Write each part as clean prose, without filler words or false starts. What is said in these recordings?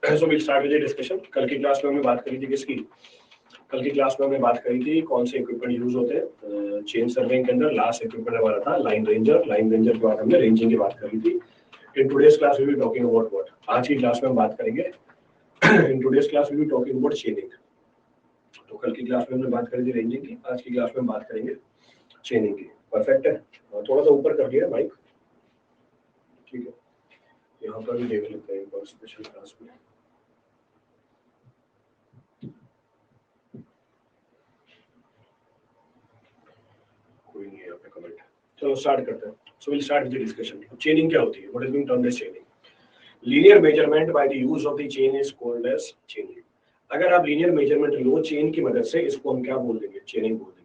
So will start with the discussion. कल की क्लास में हमने बात करी थी किसकी? कल की क्लास में हमने बात करी थी कौन से इक्विपमेंट यूज होते हैं चेन सर्विंग के अंदर। लास्ट इक्विपमेंट हमारा था लाइन रेंजर। लाइन रेंजर के बाद हमने रेंजिंग की बात करी थी। In today's class we will talking about what? आज की क्लास में हम बात करेंगे in today's class we will talking about chaining. तो कल की क्लास में हमने बात करी थी रेंजिंग की, आज की क्लास में बात करेंगे चेनिंग की। परफेक्ट है। थोड़ा सा ऊपर कर दिया माइक, ठीक है। यहाँ पर भी देख लेते हैं एक बार स्पेशल क्लास में। कोई नहीं है यहाँ पे कमेंट। चलो स्टार्ट करते हैं। So will start with the discussion. Chaining क्या होती है? What is being termed as chaining? Linear measurement by the use of the chain is called as chaining. अगर आप लीनियर मेजरमेंट लो चेन की मदद से, इसको हम क्या बोल देंगे? चेनिंग बोल देंगे।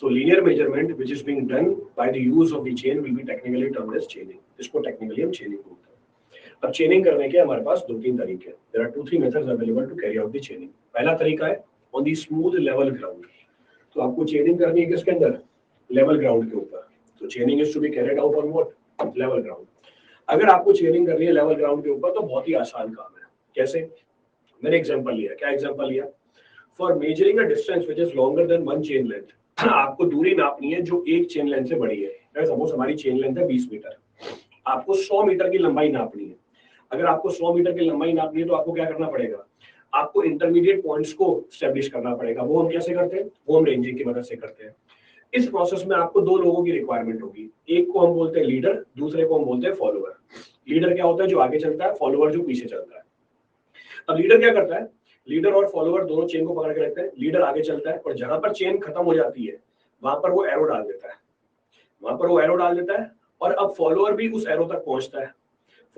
So linear measurement which is being done by the use of the chain will be technically termed as chaining. इसको टेक्निकली हम चेनिंग बोलते हैं। अब चेनिंग करने के हमारे पास दो तीन तरीके हैं। There are 2-3 methods available to carry out the chaining. पहला तरीका है on the smooth level ground. तो आपको चेनिंग करनी है किसके अंदर? लेवल ग्राउंड के ऊपर। तो chaining is to be carried out on what? Level ground. अगर आपको चेनिंग करनी है लेवल ग्राउंड के ऊपर तो बहुत ही आसान काम है। कैसे? मैंने एग्जांपल लिया। क्या एग्जांपल लिया? For measuring a distance which is longer than one chain length. आपको दूरी नापनी है जो एक चेन लेंथ से बड़ी है। सपोज हमारी चेन लेंथ है 20 मीटर, आपको 100 मीटर की लंबाई नापनी है। अगर आपको 100 मीटर की लंबाई नापनी है तो आपको क्या करना पड़ेगा? आपको इंटरमीडिएट पॉइंट्स को स्टैब्लिश करना पड़ेगा। वो हम कैसे करते हैं? वो हम रेंजिंग की मदद से करते हैं। इस प्रोसेस में आपको दो लोगों की रिक्वायरमेंट होगी। एक को हम बोलते हैं लीडर, दूसरे को हम बोलते हैं फॉलोअर। लीडर क्या होता है? जो आगे चलता है। फॉलोअर जो पीछे चलता है। अब लीडर क्या करता है? लीडर और फॉलोअर दोनों चेन को पकड़ के रखते हैं। लीडर आगे चलता है और जहां पर चेन खत्म हो जाती है वहां पर वो एरो डाल देता है। वहां पर वो एरो डाल देता है और अब फॉलोअर भी उस एरो तक पहुंचता है।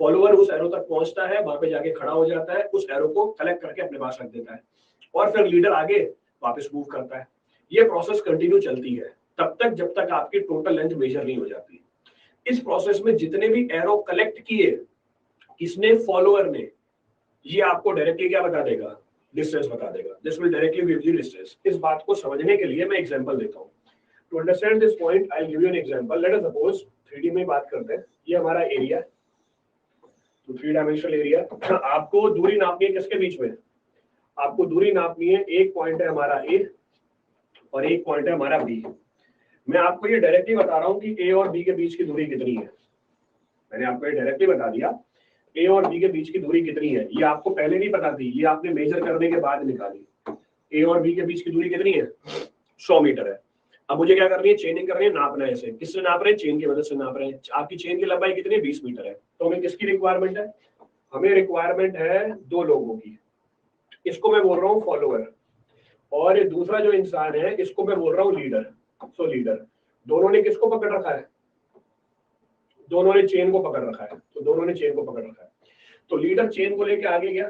फॉलोअर उस एरो तक पहुंचता है, वहां पे जाके खड़ा हो जाता है, उस एरो को कलेक्ट करके अपने पास रख देता है और फिर लीडर आगे वापस मूव करता है। ये प्रोसेस कंटिन्यू चलती है तब तक जब तक आपकी टोटल लेंथ मेजर नहीं हो जाती। इस प्रोसेस में जितने भी एरो कलेक्ट किए किसने? फॉलोअर ने। ये आपको डायरेक्टली क्या बता देगा? डिस्टेंस बता देगा। This will directly give you distance. इस बात को समझने के लिए मैं एग्जांपल देता हूं। To understand this point I will give you an example. Let us suppose 3D में बात करते हैं। ये हमारा एरिया, तो 3 डायमेंशनल एरिया। आपको दूरी नापनी है किसके बीच में? आपको दूरी नापनी है, एक पॉइंट है हमारा ए और एक पॉइंट है हमारा बी। मैं आपको ये डायरेक्टली बता रहा हूं कि ए और बी के बीच की दूरी कितनी है। मैंने आपको ये डायरेक्टली बता दिया ए और बी के बीच की दूरी कितनी है। ये आपको पहले नहीं पता थी, ये आपने मेजर करने के बाद निकाली। ए और बी के बीच की दूरी कितनी है? 100 मीटर है। अब मुझे क्या करनी है? चेनिंग करनी है, नापना है इसे। किससे नाप रहे हैं? चेन की मदद से नाप रहे हैं। आपकी चेन की लंबाई कितनी है? 20 मीटर है। तो हमें किसकी रिक्वायरमेंट है? हमें रिक्वायरमेंट है दो लोगों की। इसको मैं बोल रहा हूँ फॉलोअर और दूसरा जो इंसान है इसको मैं बोल रहा हूँ लीडर। सो लीडर दोनों ने किसको पकड़ रखा है? दोनों ने चेन को पकड़ रखा है। तो दोनों ने चेन को पकड़ रखा है। तो लीडर चेन को लेके आगे गया।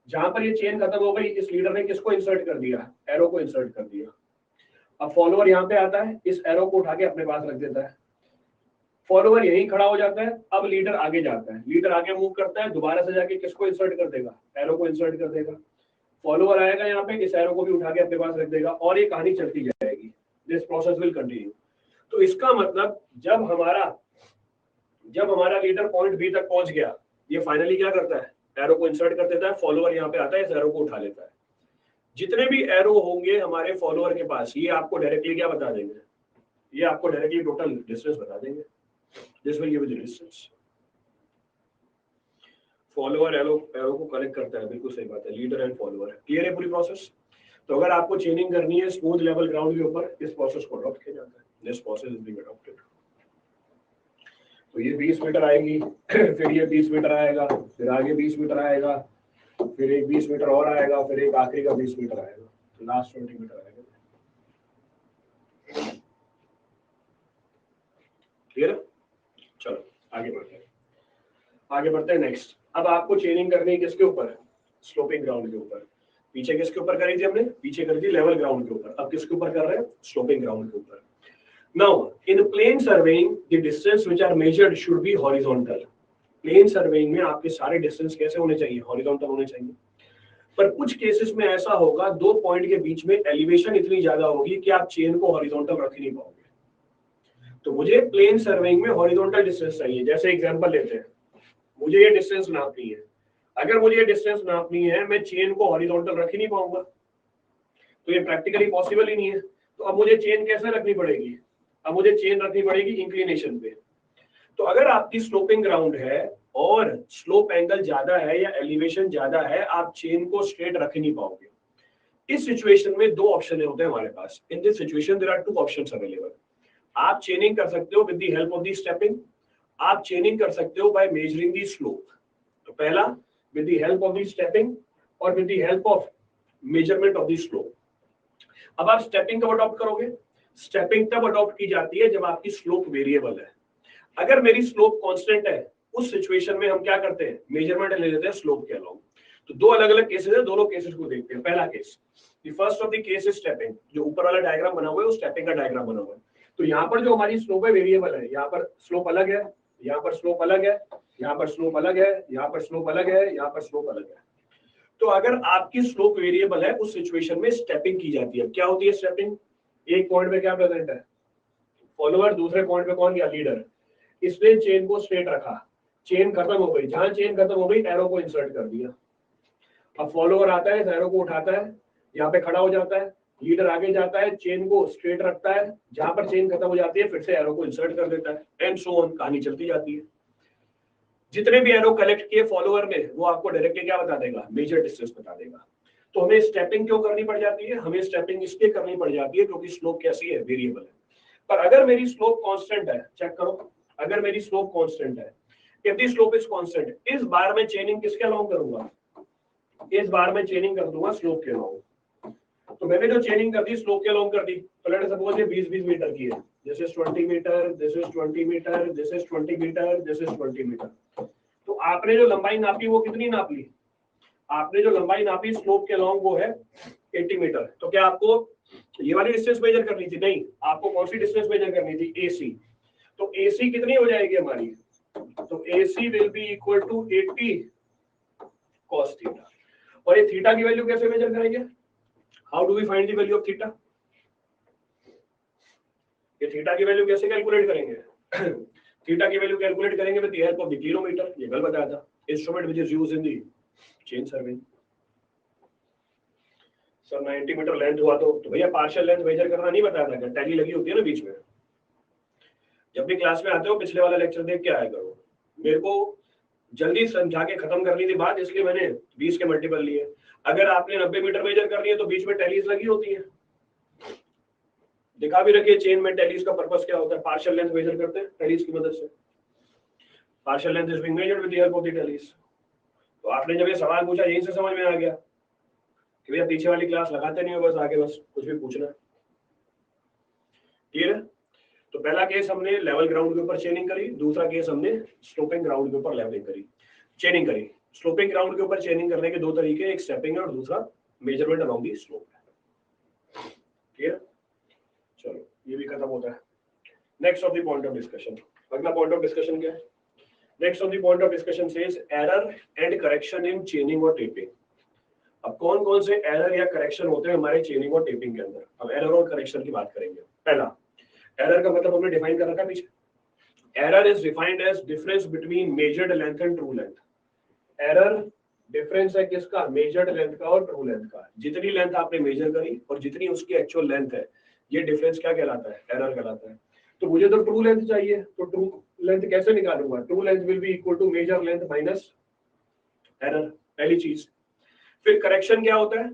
जहां पर ये चेन खत्म हो गई इस लीडर ने किसको इंसर्ट कर दिया? एरो को इंसर्ट कर दिया। अब फॉलोअर यहाँ पे आता है, इस एरो को उठा के अपने पास रख देता है। फॉलोअर यहीं खड़ा हो जाता है। अब लीडर आगे जाता है, लीडर आगे मूव करता है, दोबारा से जाके किसको इंसर्ट कर देगा? एरो को इंसर्ट कर देगा। फॉलोअर आएगा यहाँ पे, इस एरो को भी उठा के अपने पास रख देगा और ये कहानी चलती जाएगी। This process will continue. तो इसका मतलब जब हमारा लीडर पॉइंट बी तक पहुंच गया, ये फाइनली क्या करता है? एरो को इंसर्ट कर देता है। फॉलोअर यहाँ पे आता है, इस एरो को उठा लेता है। जितने भी एरो होंगे हमारे फॉलोअर के पास, ये आपको डायरेक्टली क्या बता देंगे? ये आपको डायरेक्टली टोटल डिस्टेंस बता देंगे। This will give you the distance. Follower arrow को कलेक्ट करता है, बिल्कुल सही बात है। लीडर एंड फॉलोअर, क्लियर है पूरी प्रोसेस? तो अगर आपको चेनिंग करनी है स्मूथ लेवल ग्राउंड के ऊपर, इस प्रोसेस को अडॉप्ट किया जाता है। This process is being adopted. तो ये 20 मीटर आएगी, फिर ये 20 मीटर आएगा, फिर आगे 20 मीटर आएगा, फिर एक 20 मीटर और आएगा, फिर एक आखिरी का 20 मीटर आएगा, तो लास्ट 20 मीटर आएगा। क्लियर है? चलो आगे बढ़ते हैं नेक्स्ट। अब आपको चेनिंग करनी है किसके ऊपर? स्लोपिंग ग्राउंड के ऊपर। पीछे किसके ऊपर करी थी हमने? पीछे करी थी लेवल ग्राउंड के ऊपर। अब किसके ऊपर कर रहे हैं? स्लोपिंग ग्राउंड के ऊपर। Now, in plane surveying, the distance which are measured should be horizontal. Plane surveying में आपके सारे डिस्टेंस कैसे होने चाहिए? हॉरिजॉन्टल होने चाहिए। पर कुछ केसेस में ऐसा होगा, दो पॉइंट के बीच में एलिवेशन इतनी ज्यादा होगी कि आप चेन को हॉरिजॉन्टल रख ही नहीं पाओगे। तो मुझे प्लेन सर्वेइंग में हॉरिजॉन्टल डिस्टेंस चाहिए। जैसे एग्जांपल लेते हैं, मुझे ये डिस्टेंस नापनी है। अगर मुझे ये डिस्टेंस नापनी है, मैं चेन को हॉरिजॉन्टल रख ही नहीं पाऊंगा, तो ये प्रैक्टिकली पॉसिबल ही नहीं है। तो अब मुझे चेन कैसे रखनी पड़ेगी? अब मुझे चेन रखनी पड़ेगी इंक्लिनेशन पे। तो अगर आपकी स्लोपिंग ग्राउंड है और स्लोप एंगल ज्यादा है या एलिवेशन ज्यादा है, आप चेन को स्ट्रेट रख नहीं पाओगे। इस सिचुएशन में दो ऑप्शन होते हैं हमारे पास। In this situation there are two options available. आप चेनिंग कर सकते हो with the help of the stepping, आप चेनिंग कर सकते हो बाय मेजरिंग द स्लोप। तो पहला with the help of the stepping और with the help of measurement of the slope. अब आप स्टेपिंग कब अडॉप्ट करोगे? स्टेपिंग तब अडॉप्ट की जाती है जब आपकी स्लोप वेरिएबल है। अगर मेरी स्लोप कांस्टेंट है, उस सिचुएशन में हम क्या करते हैं? मेजरमेंट ले लेते हैं स्लोप के अलाउंग। तो दो अलग अलग केसेस है, दोनों केसेस को देखते हैं। पहला case, the first of the case is stepping. जो ऊपर वाला डायग्राम बना हुआ है वो स्टेपिंग का डायग्राम बना हुआ है। तो यहाँ पर जो हमारी स्लोप है वेरिएबल है, यहाँ पर स्लोप अलग है, यहाँ पर स्लोप अलग है, यहाँ पर स्लोप अलग है, यहाँ पर स्लोप अलग है, यहाँ पर स्लोप अलग है। तो अगर आपकी स्लोप वेरिएबल है, उस सिचुएशन में स्टेपिंग की जाती है। क्या होती है स्टेपिंग? एक पॉइंट पे क्या प्रेजेंट है? फॉलोअर, दूसरे पॉइंट पे कौन गया? लीडर। इसने चेन को स्ट्रेट रखा, चेन खत्म हो गई, जहां चेन खत्म हो गई एरो को इंसर्ट कर दिया। अब फॉलोअर आता है, एरो को उठाता है, यहाँ पे खड़ा हो जाता है, लीडर आगे जाता है, चेन को स्ट्रेट रखता है, जहां पर चेन खत्म हो जाती है फिर से एरो को इंसर्ट कर देता है, एंड सो ऑन, कहानी चलती जाती है। जितने भी एरो कलेक्ट किए फॉलोअर में, वो आपको डायरेक्टली क्या बता देगा? मेजर डिस्टेंस बता देगा। तो हमें स्टेपिंग क्यों करनी पड़ जाती है? हमें स्टेपिंग इसलिए करनी पड़ जाती है क्योंकि स्लोप कैसी है? वेरिएबल है। पर अगर मेरी स्लोप कांस्टेंट है, चेक करो, अगर मेरी स्लोप कांस्टेंट है, if the slope is constant, इस बार मैं चेनिंग किसके अलाउंग करूंगा? इस बार मैं चेनिंग कर दूंगा स्लोप के अलाउंग। तो मैंने जो चेनिंग कर दी स्लोप के अलाउंग कर दी, तो लेट सपोज ये 20 मीटर की है, this is 20 metre, this is 20 metre, this is 20 metre, this is 20 metre. तो आपने जो लंबाई नापी वो कितनी नाप ली? आपने जो लंबाई नापी स्लोप के अलाउंग वो है 80 मीटर। तो क्या आपको ये वाली डिस्टेंस मेजर करनी थी? नहीं, आपको कौन सी डिस्टेंस मेजर करनी थी? AC। तो AC कितनी हो जाएगी हमारी? तो AC will be equal to 80 cos theta. और ये थीटा की वैल्यू कैसे मेजर करेंगे? How do we find the value of theta? ये थीटा की वैल्यू कैसे कैलकुलेट करेंगे? थीटा की वैल्यू कैलकुलेट करेंगे with the help of the kilometre. ये कल बताया था, instrument which is used in the chain surveying. Sir 90 metre length हुआ तो भैया पार्शियल लेंथ मेजर करना नहीं बताया था क्या? टैली लगी होती है ना बीच में। जब भी क्लास में आते हो पिछले वाला लेक्चर देख के आया करो। मेरे को जल्दी समझा के खत्म करनी थी बात, इसलिए मैंने 20 के मल्टीपल लिए। अगर आपने 90 मीटर मेजर करनी है तो बीच में टैलीज लगी होती है। दिखा भी रखिए चेन में टैलीज का पर्पस क्या होता है। पार्शियल लेंथ मेजर करते हैं टैलीज की मदद से। Partial length is being measured with the help of the tallies. तो आपने जब ये सवाल पूछा यहीं से समझ में आ गया कि भैया पीछे वाली क्लास लगाते नहीं हो, बस आगे बस कुछ भी पूछना है। क्लियर है? तो पहला केस हमने लेवल ग्राउंड के ऊपर चेनिंग करी, दूसरा केस हमने स्लोपिंग ग्राउंड के ऊपर लेवलिंग करी, चेनिंग करी। स्लोपिंग ग्राउंड के ऊपर चेनिंग करने के दो तरीके, एक स्टेपिंग है और दूसरा मेजरमेंट अलोंग द स्लोप है। क्लियर? चलो ये भी खत्म होता है। Next of the point of discussion, अगला पॉइंट ऑफ डिस्कशन क्या है? Next of the point of discussion says error and correction in चेनिंग और टेपिंग। अब कौन कौन से एरर या करेक्शन होते हैं हमारे चेनिंग और टेपिंग के अंदर? अब एरर और करेक्शन की बात करेंगे। पहला, एरर का मतलब हमने डिफाइन कर रखा है पीछे। Error is defined age difference between measured length and true length. Error difference है किसका? मेजर्ड लेंथ का और ट्रू लेंथ का। जितनी लेंथ आपने मेजर करी और जितनी उसकी एक्चुअल लेंथ है, ये डिफरेंस क्या कहलाता है? एरर कहलाता है। तो मुझे तो ट्रू लेंथ चाहिए, तो ट्रू लेंथ कैसे निकालूंगा? True length will be equal to measure length minus error, पहली चीज। फिर करेक्शन क्या होता है?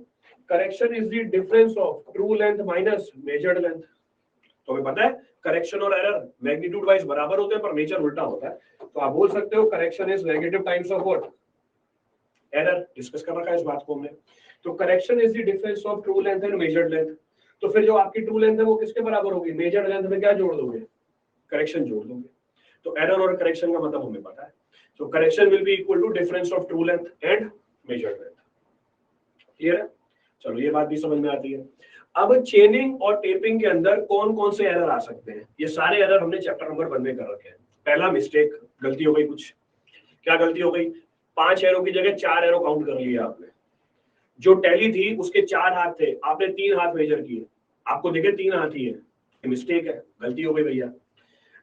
Correction is the difference of true length minus measured length. तो हमें पता है करेक्शन और एरर मैग्नीट्यूड वाइज बराबर होते हैं पर नेचर उल्टा होता है। तो आप बोल सकते हो correction is negative times of what? Error. Discuss कर रखा है इस बात को हमने। तो correction is the difference of true length and measured length. तो फिर जो आपकी ट्रू लेंथ है वो किसके बराबर होगी? मेजर्ड लेंथ में क्या जोड़ दोगे? करेक्शन जोड़ दोगे। तो एरर और करेक्शन का मतलब हमें पता है। So correction will be equal to difference of true length and measured length. Clear है? चलो ये बात भी समझ में आती है। अब चेनिंग और टेपिंग के अंदर कौन कौन से एरर आ सकते हैं? ये सारे एरर हमने चैप्टर नंबर 1 में कर रखे हैं। पहला मिस्टेक, गलती हो गई कुछ। क्या गलती हो गई? 5 एरो की जगह 4 एरो काउंट कर लिया आपने। जो टैली थी उसके 4 हाथ थे, आपने 3 हाथ मेजर किए, आपको देखे 3 हाथ ही है। ये मिस्टेक है, गलती हो गई भैया।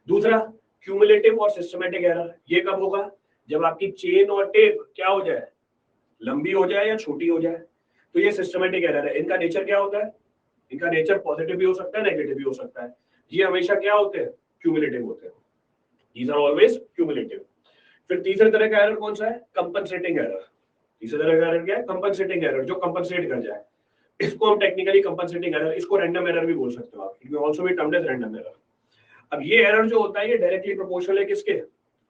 दूसरा, क्यूमुलेटिव और सिस्टमैटिक एरर। ये कब होगा? जब आपकी चेन और टेप क्या हो जाए? लंबी हो जाए या छोटी हो जाए। तो ये सिस्टमेटिक एरर है। इनका नेचर क्या होता है? इनका नेचर पॉजिटिव भी हो सकता है, नेगेटिव भी हो सकता है। ये हमेशा क्या होते हैं? क्यूमुलेटिव होते हैं। These are always cumulative। फिर तीसरे तरह का एरर कौन सा है? Compensating error. तीसरे तरह का एरर क्या है? कंपनसेटिंग एरर, जो कंपनसेट कर जाए। इसको हम टेक्निकली कंपनसेटिंग एरर, इसको रैंडम एरर भी बोल सकते हो आप। It may also be termed as random error. अब ये एरर जो होता है ये डायरेक्टली प्रोपोर्शनल है किसके?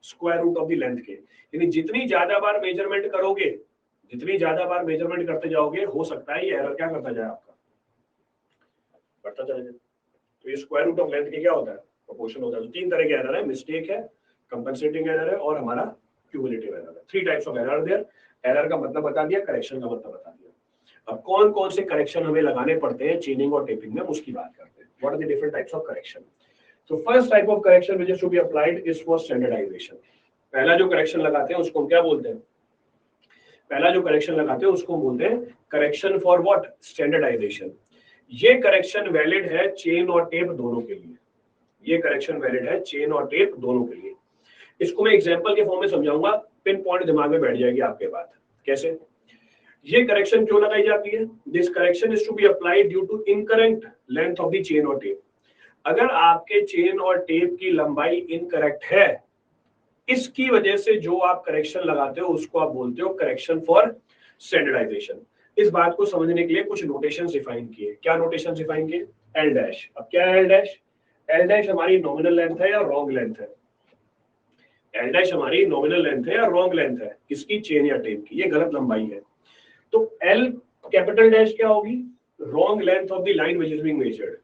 Square root of the length के। यानी जितनी ज्यादा बार मेजरमेंट करोगे, जितनी ज्यादा बार मेजरमेंट करते जाओगे, हो सकता है ये एरर क्या करता जाए आपका? बढ़ता चला जाए। तो ये स्क्वायर रूट ऑफ लेंथ के क्या होता है? प्रोपोर्शन होता है। तो तीन तरह के एरर है, मिस्टेक है, कंपनसेटिंग एरर है और हमारा क्यूमुलेटिव एरर है। Three types of error there. Error का मतलब बता दिया, करेक्शन का मतलब बता दिया। अब कौन कौन से करेक्शन हमें लगाने पड़ते हैं चेनिंग और टेपिंग में, उसकी बात करते हैं। What are the different types of correction? तो first type of correction which is to be applied is for standardisation. पहला जो करेक्शन लगाते हैं उसको हम क्या बोलते हैं? पहला जो करेक्शन लगाते हैं उसको बोलते हैं करेक्शन फॉर व्हाट? स्टैंडर्डाइजेशन। ये करेक्शन वैलिड है चेन और टेप दोनों के लिए। ये करेक्शन वैलिड है चेन और टेप दोनों के लिए। इसको मैं एग्जांपल के फॉर्म में समझाऊंगा, पिन पॉइंट दिमाग में बैठ जाएगी आपके बात। कैसे? ये करेक्शन क्यों लगाई जाती है? This correction is to be applied due to incorrect length of the chain और टेप। अगर आपके चेन और टेप की लंबाई इनकरेक्ट है, इसकी वजह से जो आप करेक्शन लगाते हो उसको आप बोलते हो करेक्शन फॉर स्टैंडर्डाइजेशन। इस बात को समझने के लिए कुछ नोटेशन डिफाइन किए। क्या नोटेशन डिफाइन किए? L dash. अब क्या है एल डैश? एल डैश हमारी नॉमिनल लेंथ है या रॉन्ग लेंथ है? एल डैश हमारी नॉमिनल लेंथ है या रॉन्ग लेंथ है? किसकी? चेन या टेप की। ये गलत लंबाई है। तो एल कैपिटल डैश क्या होगी? Wrong length of the line which is being measured.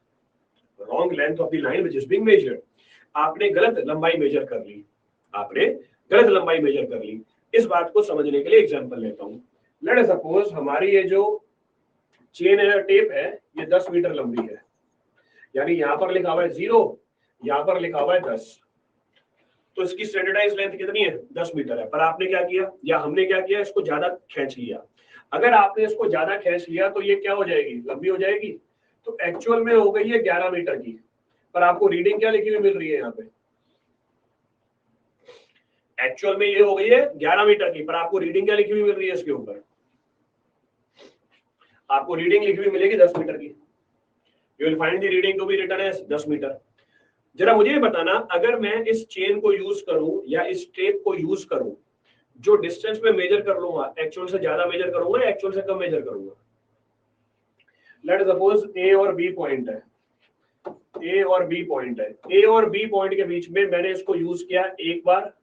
Wrong length of the line which is being measured. आपने गलत लंबाई मेजर कर ली, आपने गलत लंबाई मेजर कर ली। इस बात को समझने के लिए एग्जांपल लेता हूं। लेट अस सपोज हमारी ये जो चेन है, टेप है, ये 10 मीटर लंबी है। यानी यहां पर लिखा हुआ है 0, यहां पर लिखा हुआ है 10। तो इसकी स्टैंडर्डाइज लेंथ कितनी है? 10 मीटर है। पर आपने क्या किया, या हमने क्या किया, इसको ज्यादा खींच लिया। अगर आपने इसको ज्यादा खींच लिया तो ये क्या हो जाएगी? लंबी हो जाएगी। तो एक्चुअल में हो गई है 11 मीटर की, पर आपको रीडिंग क्या लिखी हुई मिल रही है यहाँ पे? एक्चुअल में ये हो गई है 11 मीटर की, पर आपको रीडिंग क्या लिखी हुई मिल रही है इसके ऊपर? आपको रीडिंग लिखी हुई मिलेगी 10 मीटर की। You will find the reading to be written as 10 metre. जरा मुझे ये बताना, अगर मैं इस चेन को यूज करूं या इस टेप को यूज करूं, जो डिस्टेंस में मेजर कर लूंगा, एक्चुअल से ज्यादा मेजर करूंगा या एक्चुअल से कम मेजर करूंगा? लेट सपोज ए और बी पॉइंट है, ए और बी पॉइंट है। ए और बी पॉइंट के बीच में मैंने इसको यूज किया 1 बार,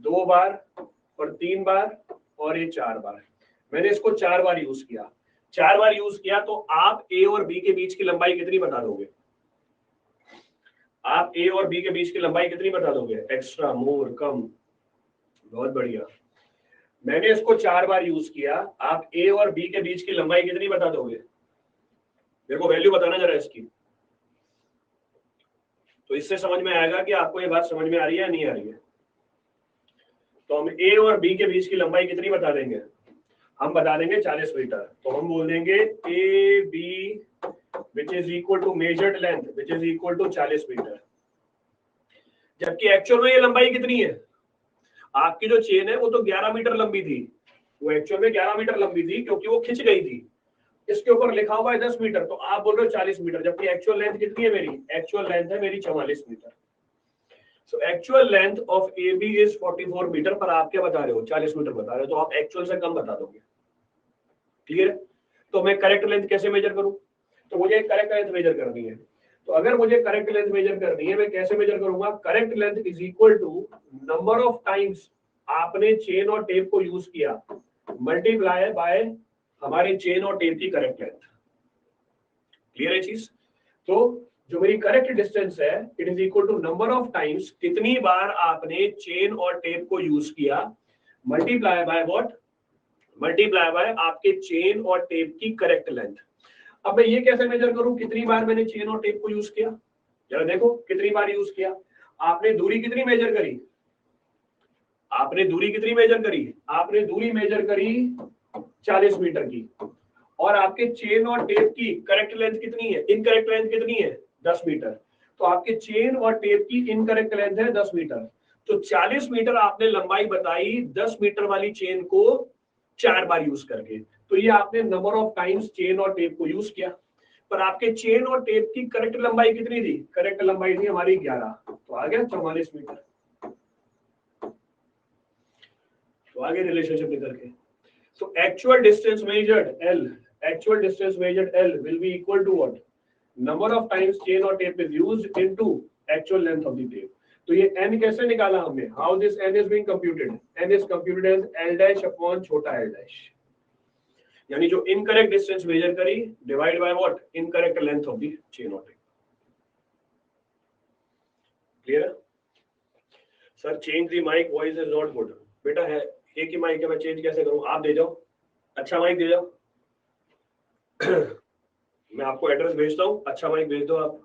2 बार और 3 बार और ये 4 बार। मैंने इसको 4 बार यूज किया। 4 बार यूज किया तो आप ए और बी के बीच की लंबाई कितनी बता दोगे? आप ए और बी के बीच की लंबाई कितनी बता दोगे? एक्स्ट्रा, मोर, कम? बहुत बढ़िया। मैंने इसको 4 बार यूज किया, आप ए और बी के बीच की लंबाई कितनी बता दोगे? मेरे को वैल्यू बताना जरा इसकी। तो इससे समझ में आएगा कि आपको ये बात समझ में आ रही है या नहीं आ रही है। तो हम ए और बी के बीच की लंबाई कितनी बता देंगे? हम बता देंगे 40 मीटर। तो हम बोल देंगे A B which is equal to measured length which is equal to 40 metre. जबकि एक्चुअल में ये लंबाई कितनी है? आपकी जो चेन है वो तो 11 मीटर लंबी थी, वो एक्चुअल में 11 मीटर लंबी थी क्योंकि वो खिंच गई थी। इसके ऊपर लिखा हुआ है 10 मीटर, तो आप बोल रहे हो 40 मीटर, जबकि एक्चुअल लेंथ कितनी है मेरी? एक्चुअल लेंथ है मेरी 44 metre. So actual length of A B is 44 metre, पर आप क्या बता रहे हो? 40 मीटर बता रहे हो। तो आप एक्चुअल से कम बता दोगे। क्लियर है? तो मैं करेक्ट लेंथ कैसे मेजर करूं? तो मुझे करेक्ट लेंथ मेजर करनी है। तो अगर मुझे करेक्ट लेंथ मेजर करनी है, मैं कैसे मेजर करूंगा? Correct length is equal to number of times आपने चेन और टेप को यूज किया मल्टीप्लाई बाय हमारे चेन और टेप की करेक्ट लेंथ। क्लियर है चीज? तो जो मेरी करेक्ट डिस्टेंस है, it is equal to number of times, कितनी बार आपने चेन और टेप को यूज किया, multiply by what? Multiply by आपके चेन और टेप की करेक्ट लेंथ। अब मैं ये कैसे मेजर करूं कितनी बार मैंने चेन और टेप को यूज किया? जरा देखो कितनी बार यूज किया। आपने दूरी कितनी मेजर करी? आपने दूरी कितनी मेजर करी? आपने दूरी मेजर करी 40 मीटर की। और आपके चेन और टेप की करेक्ट लेंथ कितनी है? इनकरेक्ट लेंथ कितनी है? 10 मीटर। तो आपके चेन और टेप की इनकरेक्ट लेंथ है 10 मीटर। तो 40 मीटर आपने लंबाई बताई 10 मीटर वाली चेन को 4 बार यूज करके। तो ये आपने नंबर ऑफ टाइम्स चेन और टेप को यूज किया, पर आपके चेन और टेप की करेक्ट लंबाई कितनी थी? करेक्ट लंबाई थी हमारी 11, तो आ गया 44 मीटर। तो आगे रिलेशनशिप निकल के, so actual distance measured L, actual distance measured L will be equal to what? Number of times chain or tape is used into actual length of the tape. तो ये n कैसे निकाला हमने? How this n is being computed? n is computed as L dash upon छोटा L dash, यानी जो incorrect distance measure करी divide by what? Incorrect length of the chain or tape. Clear? Sir, change the mic, voice is not good. बेटा है एक ही mic है, मैं change कैसे करूं? आप दे जाओ, अच्छा माइक दे जाओ। मैं आपको एड्रेस भेजता हूँ, अच्छा माइक भेज दो, आप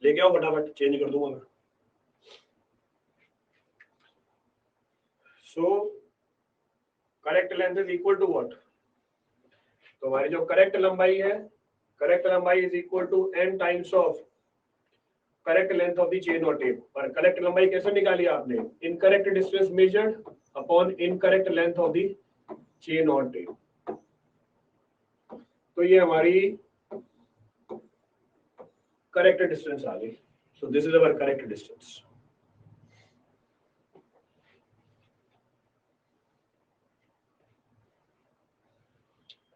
लेके आओ फटाफट, चेंज कर दूंगा मैं। So correct length is equal to what? तो हमारी जो करेक्ट लंबाई है, करेक्ट लंबाई is equal to n times of correct length of the chain और टेप। पर करेक्ट लंबाई कैसे निकाली आपने? Incorrect distance measured upon incorrect length of the chain और टेप। तो ये हमारी करेक्ट डिस्टेंस आ गई। So this is our correct distance.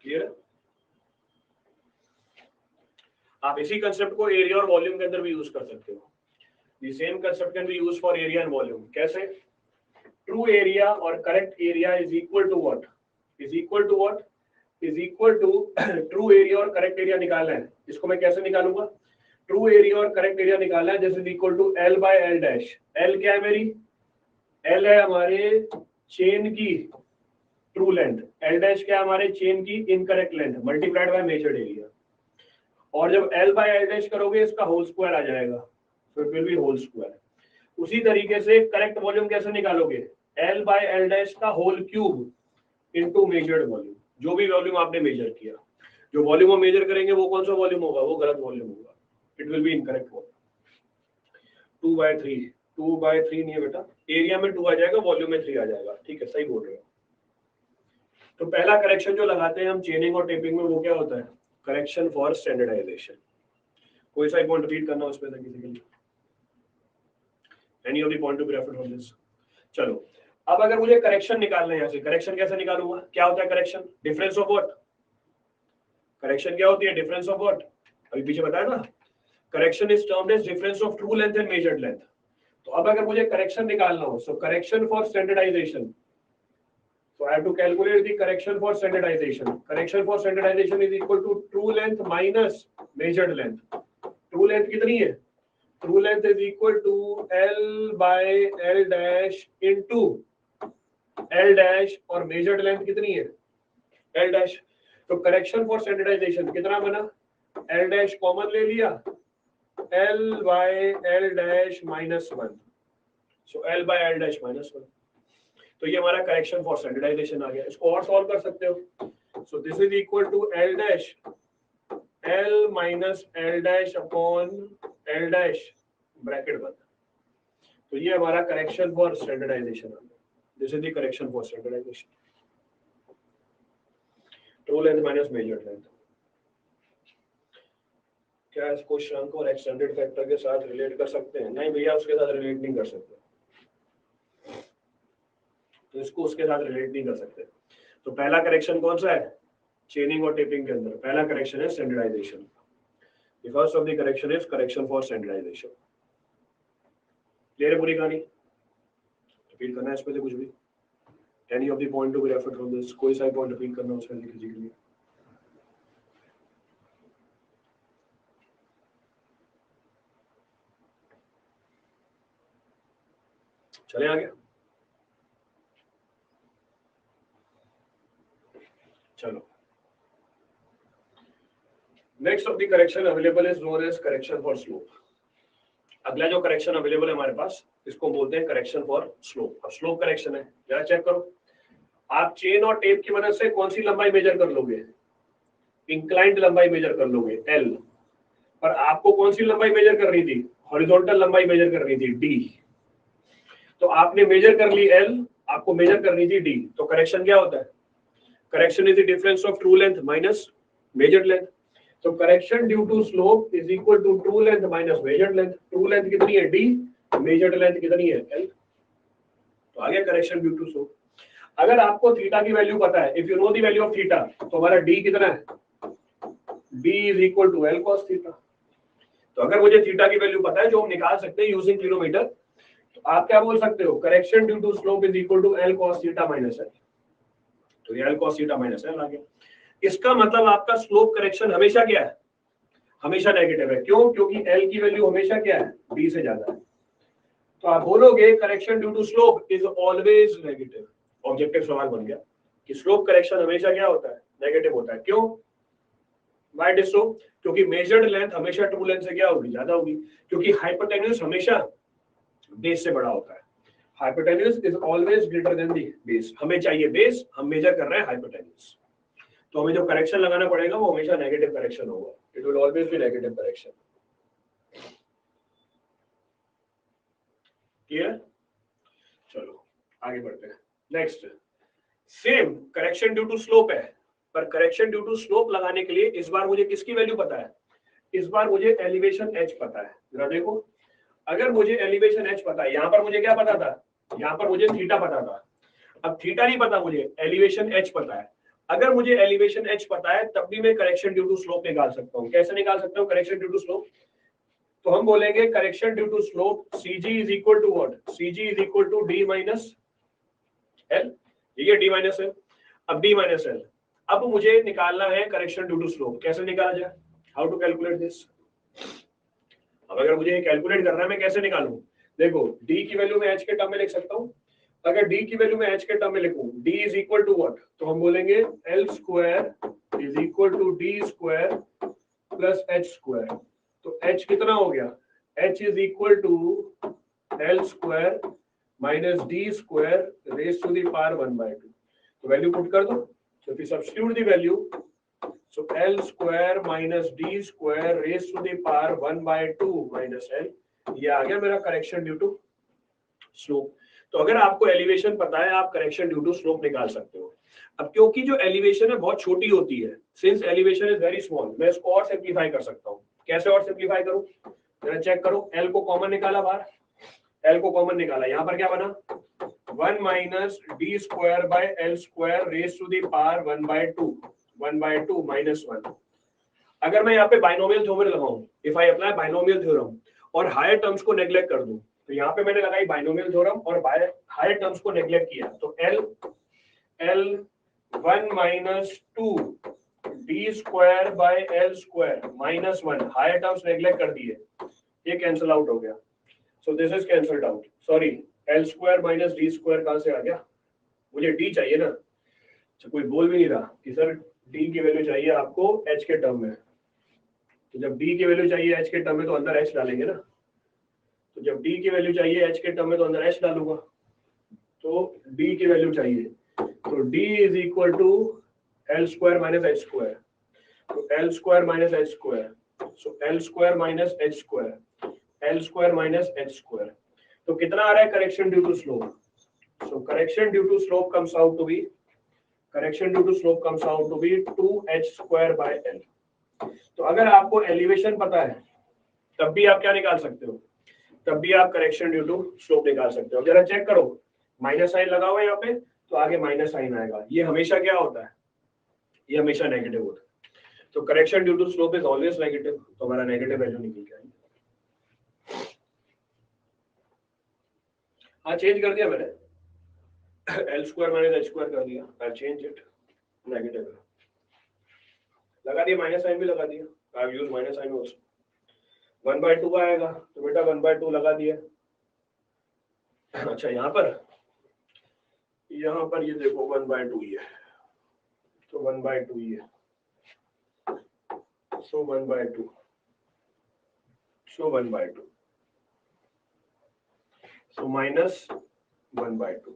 Clear? आप इसी कंसेप्ट को एरिया और वॉल्यूम के अंदर भी यूज कर सकते हो। The same concept can be used for area and volume. कैसे? True area और correct area is equal to what? Is equal to what? Is equal to true area और correct area निकालना है। इसको मैं कैसे निकालूंगा? True area और correct area निकालना है, this is equal to L by L dash. L क्या है मेरी? L है हमारे चेन की ट्रू लेंथ, L dash क्या है हमारे चेन की incorrect length multiplied by measured area. और जब L by L dash करोगे इसका होल स्क्वायर आ जाएगा, so it will be whole square. उसी तरीके से करेक्ट वॉल्यूम कैसे निकालोगे? L by L dash का whole cube into measured volume. जो भी वॉल्यूम आपने मेजर किया, जो वॉल्यूम हम मेजर करेंगे वो कौन सा वॉल्यूम होगा? वो गलत वॉल्यूम होगा, it will be incorrect volume. 2/3, 2/3 नहीं है बेटा, एरिया में 2 आ जाएगा, वॉल्यूम में 3 आ जाएगा। ठीक है, सही बोल रहे हो। तो पहला करेक्शन जो लगाते हैं हम चेनिंग और टेपिंग में, वो क्या होता है? Correction for standardisation. कोई सा पॉइंट रिपीट करना उसमें से किसी के लिए? Any of the point to be referred from this? चलो, अब अगर मुझे करेक्शन निकालना है यहाँ से, करेक्शन कैसे निकालूंगा? क्या होता है correction? Difference of what? Correction क्या होती है? Difference of what? अभी पीछे बताया ना, correction is termed as difference of true length and measured length. तो अब अगर मुझे करेक्शन निकालना हो, so correction for standardisation, so I have to calculate the correction for standardization. Correction for standardization is equal to true length minus measured length. True length कितनी है? True length is equal to L by L dash into L dash, और measured length कितनी है? L dash. तो correction for standardization कितना बना? L dash common ले लिया, L by L dash minus 1. So L by L dash minus 1. तो ये हमारा करेक्शन फॉर स्टैंडर्डाइजेशन आ गया। इसको और सॉल्व कर सकते हो। So this is equal to L dash L minus L dash upon L dash bracket बंद। तो ये हमारा करेक्शन फॉर स्टैंडर्डाइजेशन आ गया। This is the correction for standardisation. True length minus measured length. क्या इसको श्रंक और एक्सटेंडेड फैक्टर के साथ रिलेट कर सकते हैं? नहीं भैया, उसके साथ रिलेट नहीं कर सकते। तो इसको उसके साथ रिलेट नहीं कर सकते। तो पहला करेक्शन कौन सा है? चेनिंग और टेपिंग के अंदर पहला करेक्शन है standardisation. The first of the correction is correction for standardisation. Clear है पूरी कहानी? रिपीट करना है इसमें से कुछ भी? Any of the point to be referred from this, कोई सा पॉइंट रिपीट करना उसमें से किसी के लिए? चले आगे। चलो, next of the correction available is known as correction for slope. अगला जो करेक्शन अवेलेबल है हमारे पास, इसको बोलते हैं करेक्शन फॉर स्लोप। अब स्लोप करेक्शन है, जरा चेक करो। आप चेन और टेप की मदद से कौन सी लंबाई मेजर कर लोगे? इंक्लाइंड लंबाई मेजर कर लोगे, L। पर आपको कौन सी लंबाई मेजर करनी थी? हॉरिजॉन्टल लंबाई मेजर करनी थी, D। तो आपने मेजर कर ली L, आपको मेजर करनी थी D। तो करेक्शन क्या होता है? Correction is the difference of true length minus measured length. तो correction due to slope is equal to true length minus measured length. True length कितनी है d, मेजर्ड लेंथ कितनी है l। तो आ गया करेक्शन ड्यू टू स्लोप। अगर आपको theta की वैल्यू पता है, if you know the value of theta, तो हमारा d कितना है, d is equal to l cos theta. तो अगर मुझे थीटा की वैल्यू पता है जो हम निकाल सकते हैं यूजिंग किलोमीटर, तो आप क्या बोल सकते हो, correction due to slope is equal to l cos theta minus l। तो ये l cos theta minus l आ गया। इसका मतलब आपका स्लोप करेक्शन हमेशा क्या है, हमेशा नेगेटिव है। क्यों? क्योंकि l की वैल्यू हमेशा क्या है, d से ज्यादा है। तो आप बोलोगे correction due to slope is always negative. Objective सवाल बन गया कि स्लोप करेक्शन हमेशा क्या होता है, नेगेटिव होता है। क्यों? Why it is so? क्योंकि मेजर्ड लेंथ हमेशा ट्रू लेंथ से क्या होगी, ज्यादा होगी। क्योंकि हाइपोटेन्यूज हमेशा बेस से बड़ा होता है। Hypotenuse is always greater than the base. हमें चाहिए बेस, हम मेजर कर रहे हैं हाइपोटेन्यूज। तो हमें जो करेक्शन लगाना पड़ेगा वो हमेशा नेगेटिव करेक्शन होगा। It will always be negative correction. Clear? चलो आगे बढ़ते हैं। Next, same correction due to slope है, पर करेक्शन ड्यू टू स्लोप लगाने के लिए इस बार मुझे किसकी वैल्यू पता है, इस बार मुझे एलिवेशन h पता है। जरा देखो, अगर मुझे एलिवेशन h पता है, यहाँ पर मुझे क्या पता था, यहाँ पर मुझे थीटा पता था। अब थीटा नहीं पता मुझे, एलिवेशन h पता है। अगर मुझे एलिवेशन h पता है तब भी मैं करेक्शन ड्यू टू स्लोप निकाल सकता हूँ। कैसे निकाल सकता हूँ करेक्शन ड्यू टू स्लोप? तो हम बोलेंगे correction due to slope cg is equal to what, cg is equal to d minus l। ये d माइनस l। अब d माइनस l, अब मुझे निकालना है करेक्शन ड्यू टू स्लोप। कैसे निकाला जाए, हाउ टू कैलकुलेट दिस? अब अगर मुझे कैलकुलेट करना है, मैं कैसे निकालूं? देखो, d की वैल्यू मैं h के टर्म में लिख सकता हूं। अगर d की वैल्यू मैं h के टर्म में लिखूं, d is equal to what, तो हम बोलेंगे l square is equal to d square plus h square. तो h कितना हो गया, h is equal to l square minus d square raise to the power 1/2। तो वैल्यू पुट कर दो। So if you substitute the value, so L square minus D square raised to the power 1/2 minus L, ये आ गया मेरा correction due to slope. तो अगर आपको elevation पता है, आप करेक्शन ड्यू टू स्लोप निकाल सकते हो। अब क्योंकि जो एलिवेशन है बहुत छोटी होती है, since elevation is very small, मैं इसको और सिंप्लीफाई कर सकता हूँ। कैसे और सिंप्लीफाई करूँ, जरा चेक करो। L को कॉमन निकाला बाहर, L को कॉमन निकाला, यहाँ पर क्या बना, 1 minus d square by l square raised to the power 1/2 minus 1। अगर मैं यहाँ पे बाइनोमियल थ्योरम लगाऊं, if I apply binomial theorem और हायर टर्म्स को नेग्लेक्ट कर दूं, तो यहाँ पे मैंने लगाई बाइनोमियल थ्योरम और हायर टर्म्स को नेग्लेक्ट किया, तो l 1 minus 2 d square by l square minus 1, higher terms neglect कर दिए, ये कैंसिल आउट हो गया। So this is cancelled out. Sorry, l square minus d square कहां से आ गया, मुझे d चाहिए ना। तो कोई बोल भी नहीं रहा कि सर d की वैल्यू चाहिए आपको h के टर्म में। तो जब d की वैल्यू चाहिए h के टर्म में तो अंदर h डालेंगे ना। तो जब d की वैल्यू चाहिए h के टर्म में तो अंदर h डालूंगा। तो d की वैल्यू चाहिए, तो d is equal to l square minus h square. तो l square minus h square, so l square minus h square, l square minus h square. तो कितना आ रहा है correction due to slope? So correction due to slope comes out to be, correction due to slope comes out to be 2h square by l। तो अगर आपको elevation पता है तब भी आप क्या निकाल सकते हो, तब भी आप करेक्शन ड्यू टू स्लोप निकाल सकते हो। जरा चेक करो, माइनस साइन लगा हुआ है यहाँ पे, तो आगे माइनस साइन आएगा। ये हमेशा क्या होता है, ये हमेशा नेगेटिव होता है। तो correction due to slope is always negative, तो हमारा नेगेटिव वैल्यू निकल के आएगी। हाँ, चेंज कर दिया मैंने, l square minus h square कर दिया, आई चेंज इट, नेगेटिव लगा दिया, माइनस साइन भी लगा दिया, I have used minus sign also. 1/2 आएगा तो बेटा 1/2 लगा दिया। अच्छा, यहाँ पर ये देखो 1/2 ही है, तो 1/2 ही है, सो 1/2, सो 1/2, so minus 1/2,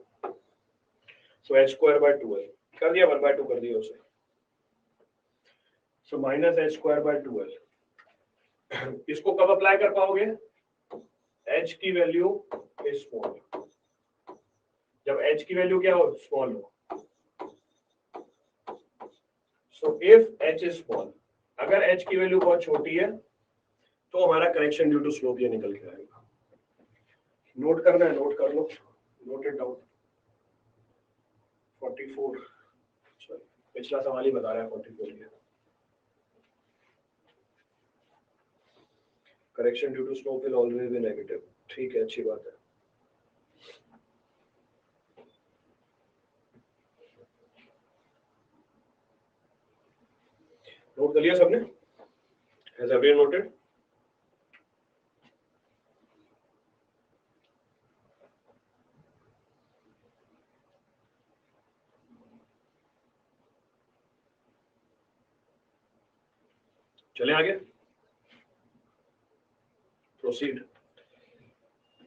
so h square by 2l कर दिया, 1/2 कर दिया उसे, so minus h square by 2l। इसको कब अप्लाई कर पाओगे, h की वैल्यू इज स्मॉल, जब h की वैल्यू क्या हो, स्मॉल हो। So if H is small, अगर एच की वैल्यू बहुत छोटी है तो हमारा करेक्शन ड्यू टू स्लोप ये निकल के आएगा। नोट करना है, नोट कर लो, नोट इट डाउन। 44, पिछला सवाल ही बता रहा है 44 ये। Correction due to slope will always be negative. ठीक है, अच्छी बात है। नोट कर लिया सबने? Has everyone noted? चले आगे, प्रोसीड।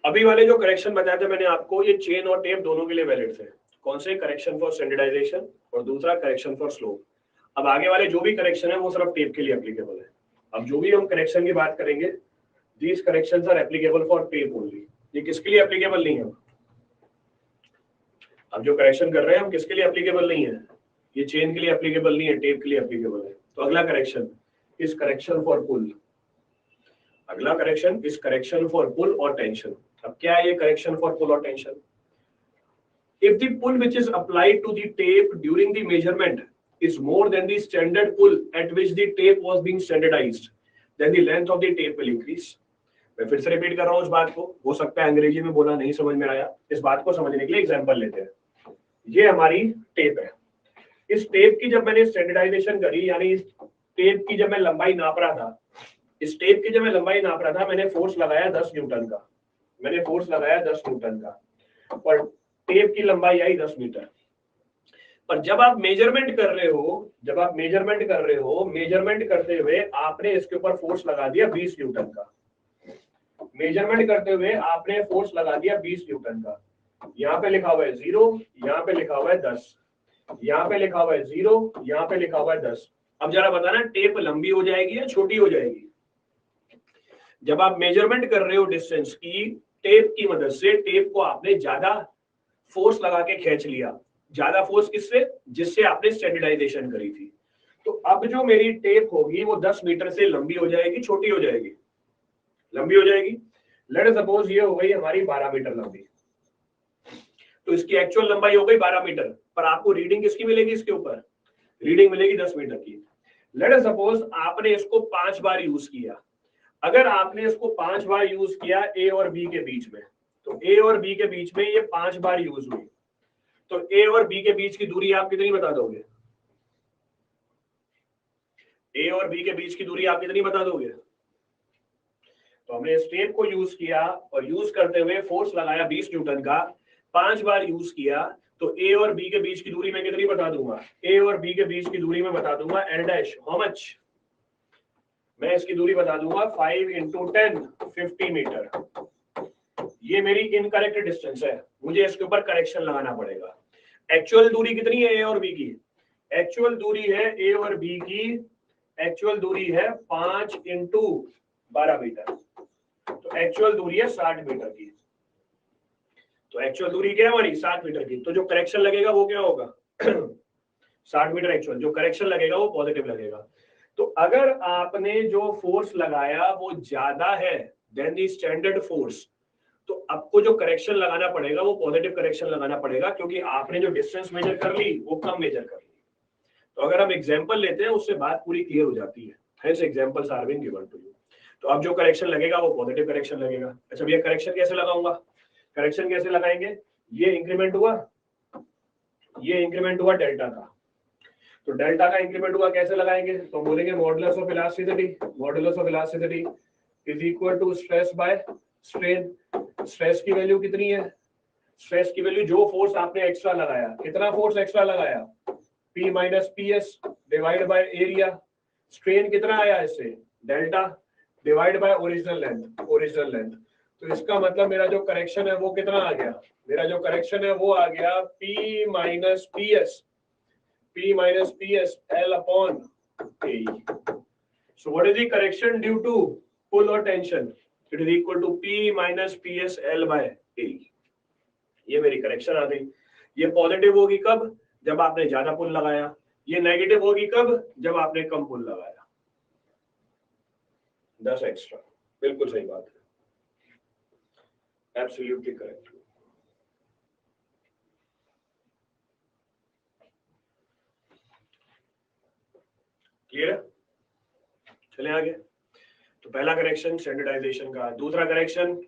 अभी वाले जो करेक्शन बताए थे मैंने आपको, ये चेन और टेप दोनों के लिए वैलिड थे। कौन से? करेक्शन फॉर स्टैंडर्डाइजेशन और दूसरा करेक्शन फॉर स्लोप। अब आगे वाले जो भी करेक्शन है वो सिर्फ टेप के लिए एप्लीकेबल है। अब जो भी हम करेक्शन की बात करेंगे, these corrections are applicable for tape only. ये किसके लिए एप्लीकेबल नहीं है? अब जो करेक्शन कर रहे हैं हम किसके लिए एप्लीकेबल नहीं है? ये चेन के लिए एप्लीकेबल नहीं है, टेप के लिए एप्लीकेबल है। तो अगला correction is correction for pull. अगला correction is correction for pull और टेंशन। अब क्या है ये करेक्शन फॉर पुल और tension? If the pull which is applied to the tape during the measurement is more than the standard pull at which the tape was being standardized, then the length of the tape will increase. मैं फिर से repeat कर रहा हूँ इस बात को, हो सकता है अंग्रेजी में बोला नहीं समझ में आया। इस बात को समझने के लिए एग्जांपल लेते हैं। ये हमारी टेप है। इस टेप की जब मैंने स्टैंडर्डाइजेशन करी, यानी इस टेप की जब मैं लंबाई नाप रहा था, इस टेप की जब मैं लंबाई नाप रहा था, मैंने फोर्स लगाया 10 न्यूटन का। मैंने फोर्स लगाया 10 न्यूटन का और टेप की लंबाई आई 10 मीटर। पर जब आप मेजरमेंट कर रहे हो, मेजरमेंट करते हुए आपने इसके ऊपर फोर्स लगा दिया 20 न्यूटन का। मेजरमेंट करते हुए आपने फोर्स लगा दिया 20 न्यूटन का। यहाँ पे लिखा हुआ है 0, यहाँ पे लिखा हुआ है 10, यहाँ पे लिखा हुआ है 0, यहाँ पे लिखा हुआ है 10। अब जरा बताना, टेप लंबी हो जाएगी या छोटी हो जाएगी? जब आप मेजरमेंट कर रहे हो डिस्टेंस की, टेप की मदद से टेप को आपने ज्यादा फोर्स लगा के खींच लिया। ज्यादा फोर्स किससे? जिससे आपने स्टैंडर्डाइजेशन करी थी। तो अब जो मेरी टेप होगी वो 10 मीटर से लंबी हो जाएगी, छोटी हो जाएगी? लंबी हो जाएगी। लेट सपोज ये हो गई हमारी 12 मीटर लंबी, तो इसकी एक्चुअल लंबाई हो गई 12 मीटर, पर आपको रीडिंग किसकी मिलेगी? इसके ऊपर रीडिंग मिलेगी 10 मीटर की। लेट सपोज आपने इसको 5 बार यूज किया। अगर आपने इसको 5 बार यूज किया ए और बी के बीच में, तो ए और बी के बीच में ये 5 बार यूज हुई, तो ए और बी के बीच की दूरी आप कितनी बता दोगे? ए और बी के बीच की दूरी आप कितनी बता दोगे? तो हमने इस टेप को यूज किया और यूज करते हुए फोर्स लगाया 20 न्यूटन का, 5 बार यूज किया, तो ए और बी के बीच की दूरी मैं कितनी बता दूंगा? ए और बी के बीच की दूरी में बता दूंगा एल डैश। How much? मैं इसकी दूरी बता दूंगा 5 × 10, 50 मीटर। ये मेरी इनकरेक्ट डिस्टेंस है, मुझे इसके ऊपर करेक्शन लगाना पड़ेगा। एक्चुअल दूरी कितनी है ए और बी की? एक्चुअल दूरी है ए और बी की, एक्चुअल दूरी है 5 × 12 मीटर, तो एक्चुअल दूरी है 60 मीटर की। तो एक्चुअल दूरी क्या है हमारी? 60 मीटर की। तो जो करेक्शन लगेगा वो क्या होगा? 60 मीटर एक्चुअल, जो करेक्शन लगेगा वो पॉजिटिव लगेगा। तो अगर आपने जो फोर्स लगाया वो ज्यादा है देन द स्टैंडर्ड फोर्स, तो आपको जो करेक्शन लगाना पड़ेगा वो पॉजिटिव करेक्शन लगाना पड़ेगा, क्योंकि आपने जो डिस्टेंस मेजर कर ली वो कम मेजर कर ली। तो अगर हम एग्जांपल लेते हैं उससे बात पूरी क्लियर हो जाती है। Hence examples are being given to you. तो अब जो करेक्शन लगेगा वो पॉजिटिव करेक्शन लगेगा। अच्छा भैया करेक्शन कैसे लगाऊंगा? करेक्शन कैसे लगाएंगे? ये इंक्रीमेंट हुआ, ये इंक्रीमेंट हुआ डेल्टा का, तो डेल्टा का इंक्रीमेंट हुआ, कैसे लगाएंगे? तो बोलेंगे modulus of elasticity, modulus of elasticity is equal to stress by strain. Stress की वैल्यू कितनी है? स्ट्रेस की वैल्यू जो फोर्स आपने एक्स्ट्रा लगाया, कितना फोर्स एक्स्ट्रा लगाया? P minus P S divide by area. Strain कितना आया इससे? Delta divide by original length, original length. तो इसका मतलब मेरा जो करेक्शन है वो कितना आ गया? मेरा जो करेक्शन है वो आ गया P minus P S, P minus PS L upon AE. So what is the correction due to pull or tension? It is equal to P minus PS L by AE. ये मेरी correction आ गई। ये positive होगी कब? जब आपने ज्यादा पुल लगाया। ये नेगेटिव होगी कब? जब आपने कम पुल लगाया, 10 एक्स्ट्रा। बिल्कुल सही बात है, एब्सोल्युटली करेक्ट। क्लियर है? चले आगे। तो पहला करेक्शन स्टैंडर्डाइजेशन का, दूसरा करेक्शन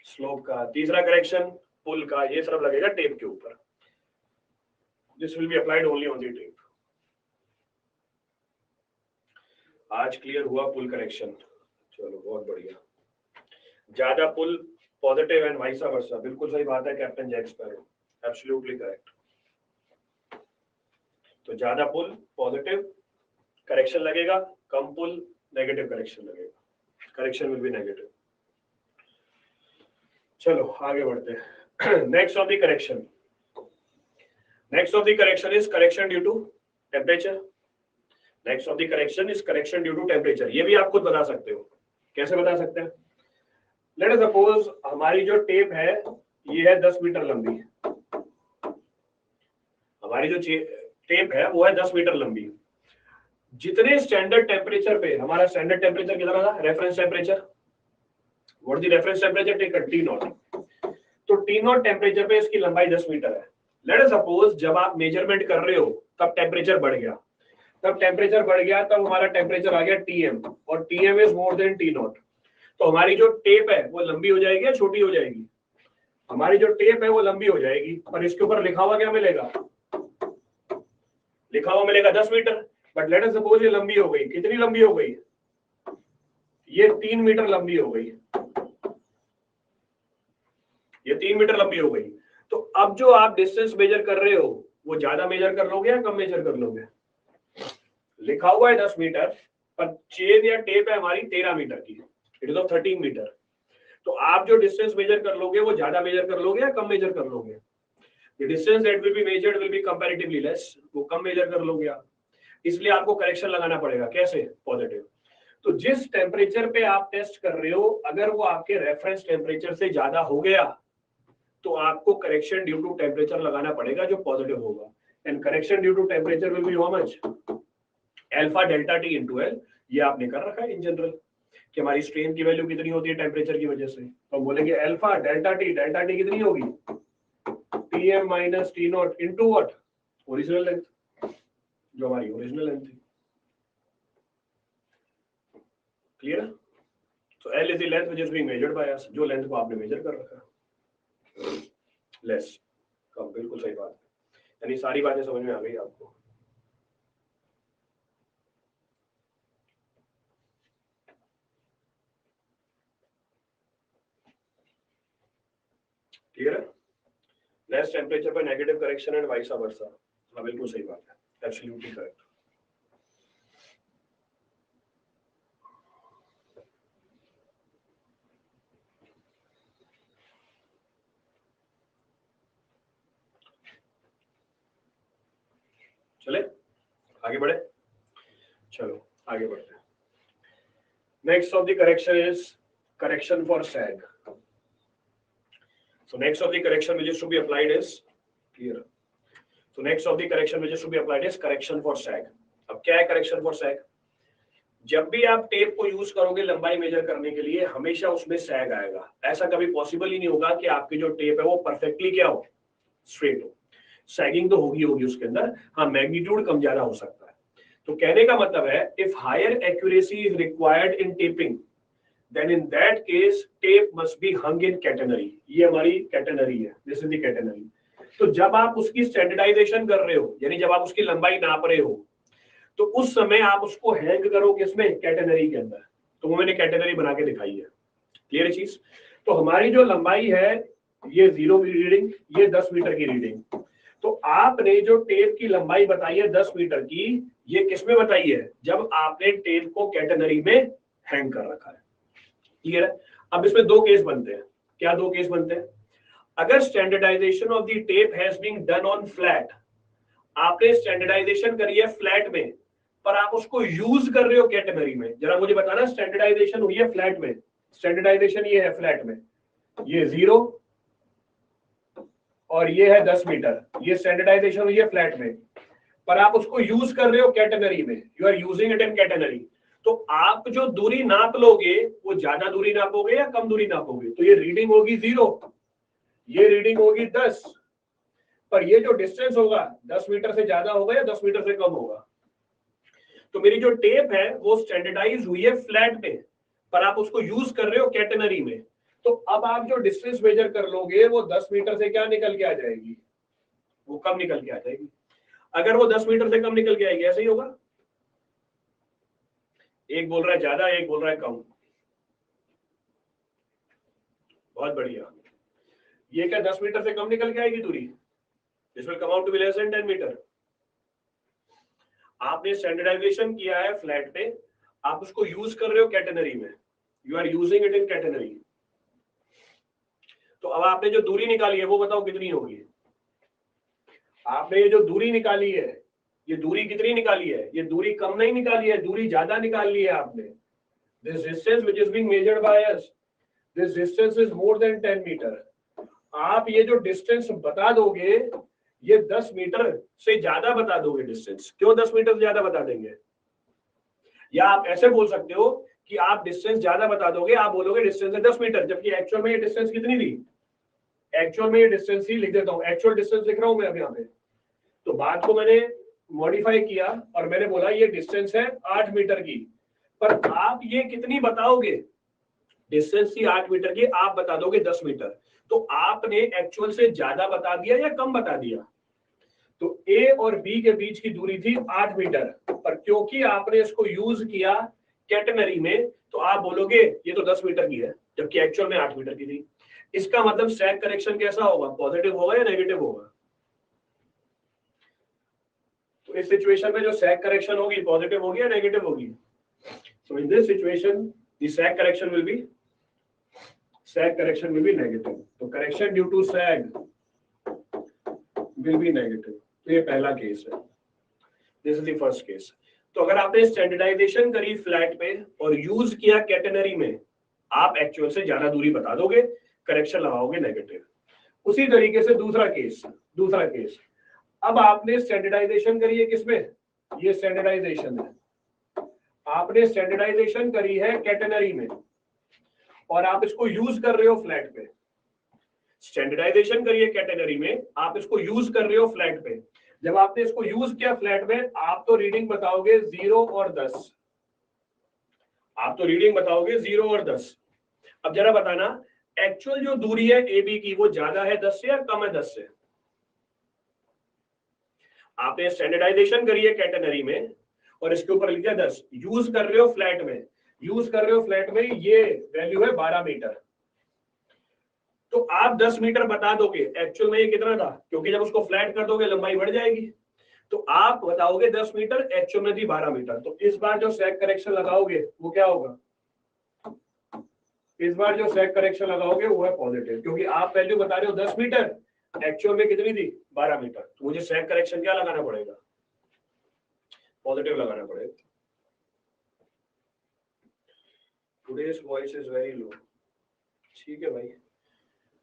स्लोप का, तीसरा करेक्शन पुल का। ये सब लगेगा टेप के ऊपर। This will be applied only on the tape. आज क्लियर हुआ पुल करेक्शन। चलो बहुत बढ़िया। ज्यादा pull positive and vice versa, बिल्कुल सही बात है Captain Jack Sparrow, absolutely correct. तो ज्यादा पुल पॉजिटिव करेक्शन लगेगा, कम पुल नेगेटिव करेक्शन लगेगा, करेक्शन विल बी नेगेटिव। चलो आगे बढ़ते हैं। Next of the correction, next of the correction is correction due to temperature. Next of the correction is correction due to temperature. ये भी आप खुद बता सकते हो। कैसे बता सकते हैं? लेट अस सपोज हमारी जो टेप है ये है 10 मीटर लंबी। हमारी जो टेप है वो है 10 मीटर लंबी। जितने स्टैंडर्ड टेम्परेचर पे, हमारा स्टैंडर्ड टेम्परेचर कितना था? Reference temperature. What the reference temperature? Take T naught. तो टी नॉट टेम्परेचर पे इसकी लंबाई 10 मीटर है। लेट अस सपोज जब आप मेजरमेंट कर रहे हो तब टेम्परेचर बढ़ गया, तब हमारा टेम्परेचर आ गया टीएम, और TM is more then T naught. तो हमारी जो टेप है वो लंबी हो जाएगी या छोटी हो जाएगी? हमारी जो टेप है वो लंबी हो जाएगी, पर इसके ऊपर लिखा हुआ क्या मिलेगा? लिखा हुआ मिलेगा 10 metre. But let us suppose ये लंबी हो गई। कितनी लंबी हो गई? ये 3 मीटर लंबी हो गई। ये 3 मीटर लंबी हो गई। तो अब जो आप डिस्टेंस मेजर कर रहे हो वो ज्यादा मेजर कर लोगे या कम मेजर कर लोगे? लिखा हुआ है 10 मीटर, पर चेन या टेप है हमारी 13 मीटर की, इट इज ऑफ 13 मीटर। तो आप जो डिस्टेंस मेजर कर लोगे वो ज्यादा मेजर कर लोगे या कम मेजर कर लोगे? The distance that will be measured will be comparatively less, वो कम मेजर कर लोगे आप। इसलिए आपको करेक्शन लगाना पड़ेगा। कैसे? पॉजिटिव। तो जिस टेम्परेचर पे आप टेस्ट कर रहे हो अगर वो आपके रेफरेंस टेम्परेचर से ज्यादा हो गया तो आपको करेक्शन ड्यू टू टेम्परेचर लगाना पड़ेगा जो पॉजिटिव होगा। And correction due to temperature will be how much? Alpha delta T into L. ये आपने कर रखा है इन जनरल कि हमारी स्ट्रेन की वैल्यू कितनी होती है टेम्परेचर की वजह से। तो हम बोलेंगे अल्फा डेल्टा टी कितनी होगी? Tm minus T not into what? Original length, जो हमारी ओरिजिनल लेंथ थी। क्लियर? तो L is the length which is being measured by अस, जो लेंथ को आपने मेजर कर रखा है। लेस कम, बिल्कुल सही बात है। यानी सारी बातें समझ में आ गई आपको। क्लियर है? लेस टेम्परेचर पर नेगेटिव करेक्शन एंड वाइस वर्सा। हाँ बिल्कुल सही बात है, एब्सोल्युटली करेक्ट। चले आगे बढ़े। चलो आगे बढ़ते हैं। Next of the correction is correction for sag. So next of the correction which is to be applied is clear. So next of the correction which is to be applied is correction for sag. अब क्या है correction for sag? जब भी आप tape को use करोगे लंबाई major करने के लिए हमेशा उसमें सैग आएगा। ऐसा कभी पॉसिबल ही नहीं होगा कि आपकी जो टेप है वो परफेक्टली क्या हो? स्ट्रेट हो। सैगिंग तो होगी उसके अंदर। हाँ, मैग्नीट्यूड कम ज्यादा हो सकता है। तो कहने का मतलब है if higher accuracy is required in taping then in that case tape must be hung in catenary। ये हमारी कैटेनरी है, दिस इज द कैटेनरी। तो जब आप उसकी स्टैंडर्डाइजेशन कर रहे हो यानी जब आप उसकी लंबाई नाप रहे हो तो उस समय आप उसको हैंग करो किसमें? कैटेनरी के अंदर। तो वो मैंने कैटेनरी बना के दिखाई है। क्लियर चीज? तो हमारी जो लंबाई है ये 0 की रीडिंग, ये 10 मीटर की रीडिंग। तो आपने जो टेप की लंबाई बताई है 10 मीटर की, ये किसमें बताई है? जब आपने टेप को कैटेनरी में हैंग कर रखा है। क्लियर है? अब इसमें दो केस बनते हैं। क्या दो केस बनते हैं? अगर standardisation of the tape has been done on flat, आपने स्टैंडर्डाइजेशन करी है फ्लैट में पर आप उसको यूज कर रहे हो कैटेगरी में। जरा मुझे बताना, स्टैंडर्डाइजेशन हुई है फ्लैट में, स्टैंडर्डाइजेशन ये है फ्लैट में, ये 0 और ये है 10 मीटर, ये स्टैंडर्डाइजेशन हुई है फ्लैट में। पर आप उसको यूज कर रहे हो कैटेनरी में, you are using it in catenary, तो आप जो दूरी नाप लोगे वो ज्यादा दूरी नापोगे या कम दूरी नापोगे? तो ये रीडिंग होगी 0, ये रीडिंग होगी 10, पर ये जो डिस्टेंस होगा 10 मीटर से ज्यादा होगा या 10 मीटर से कम होगा? तो मेरी जो टेप है वो स्टैंडर्डाइज हुई है फ्लैट पे, पर आप उसको यूज कर रहे हो कैटेनरी में, तो अब आप जो डिस्टेंस मेजर कर लोगे वो 10 मीटर से क्या निकल के आ जाएगी? वो कम निकल के आ जाएगी। अगर वो 10 मीटर से कम निकल के आएगी, ऐसे ही होगा। एक बोल रहा है ज्यादा, एक बोल रहा है कम। बहुत बढ़िया। ये क्या 10 मीटर से कम निकल के आएगी दूरी? This will come out to be less than 10 metre. आपने स्टैंडर्डाइजेशन किया है फ्लैट पे, आप उसको यूज कर रहे हो कैटेनरी में, you are using it in catenary. तो अब आपने जो दूरी निकाली है वो बताओ कितनी होगी? आपने ये जो दूरी निकाली है, ये दूरी कितनी निकाली है? ये दूरी कम नहीं निकाली है, दूरी ज्यादा निकाल ली है आपने। This distance which is being measured by us, this distance is more than 10 metre. आप ये जो डिस्टेंस बता दोगे, ये 10 मीटर से ज्यादा बता दोगे डिस्टेंस। क्यों 10 मीटर से ज्यादा बता देंगे? या आप ऐसे बोल सकते हो कि आप डिस्टेंस ज्यादा बता दोगे, आप बोलोगे डिस्टेंस है 10 मीटर, जबकि एक्चुअल में ये डिस्टेंस कितनी थी? एक्चुअल में ये डिस्टेंस ही लिख देता हूं, एक्चुअल डिस्टेंस लिख रहा हूं मैं अब यहाँ पे। तो बात को मैंने मॉडिफाई किया और मैंने बोला ये डिस्टेंस है 8 मीटर की, पर आप ये कितनी बताओगे? डिस्टेंस थी 8 मीटर की, आप बता दोगे 10 मीटर। तो आपने एक्चुअल से ज्यादा बता दिया या कम बता दिया? तो ए और बी के बीच की दूरी थी 8 मीटर, पर क्योंकि आपने इसको यूज किया कैटेनरी में, तो आप बोलोगे ये तो 10 मीटर की है, जबकि एक्चुअल में 8 मीटर की थी। इसका मतलब स्टैक करेक्शन कैसा होगा? पॉजिटिव होगा या नेगेटिव होगा? तो इस सिचुएशन में जो सैग करेक्शन होगी पॉजिटिव होगी या नेगेटिव होगी? So in this situation the sag correction will be negative. तो correction due to sag will be negative. तो ये पहला केस है, this is the first case. तो अगर आपने स्टैंडर्डाइजेशन करी फ्लैट पे और यूज किया कैटेनरी में, आप एक्चुअल से ज्यादा दूरी बता दोगे, करेक्शन लगाओगे नेगेटिव। उसी तरीके से दूसरा केस, अब आपने स्टैंडर्डाइजेशन करी है किसमें? ये स्टैंडर्डाइजेशन है, आपने स्टैंडर्डाइजेशन करी है कैटेनरी में और आप इसको यूज कर रहे हो फ्लैट पे। स्टैंडर्डाइजेशन करिए कैटेनरी में, आप इसको यूज कर रहे हो फ्लैट पे। जब आपने इसको यूज किया फ्लैट पे, आप तो रीडिंग बताओगे 0 और 10, आप तो रीडिंग बताओगे 0 और 10। अब जरा बताना, एक्चुअल जो दूरी है ए बी की, वो ज्यादा है 10 से या कम है 10 से? आपने स्टैंडर्डाइजेशन करी है कैटेनरी में और इसके ऊपर लिख दिया 10, यूज कर रहे हो फ्लैट में, ये वैल्यू है 12 मीटर। तो आप 10 मीटर बता दोगे, एक्चुअल में ये कितना था? क्योंकि जब उसको फ्लैट कर दोगे लंबाई बढ़ जाएगी, तो आप बताओगे 10 मीटर, एक्चुअल में थी 12 मीटर। तो इस बार जो सैग करेक्शन लगाओगे वो क्या होगा? इस बार जो सैग करेक्शन लगाओगे वो है पॉजिटिव, क्योंकि आप वैल्यू बता रहे हो 10 मीटर, एक्चुअल में कितनी थी? 12 मीटर। तो मुझे सैग करेक्शन क्या लगाना पड़ेगा? पॉजिटिव लगाना पड़ेगा। Today's voice is very low. ठीक है भाई,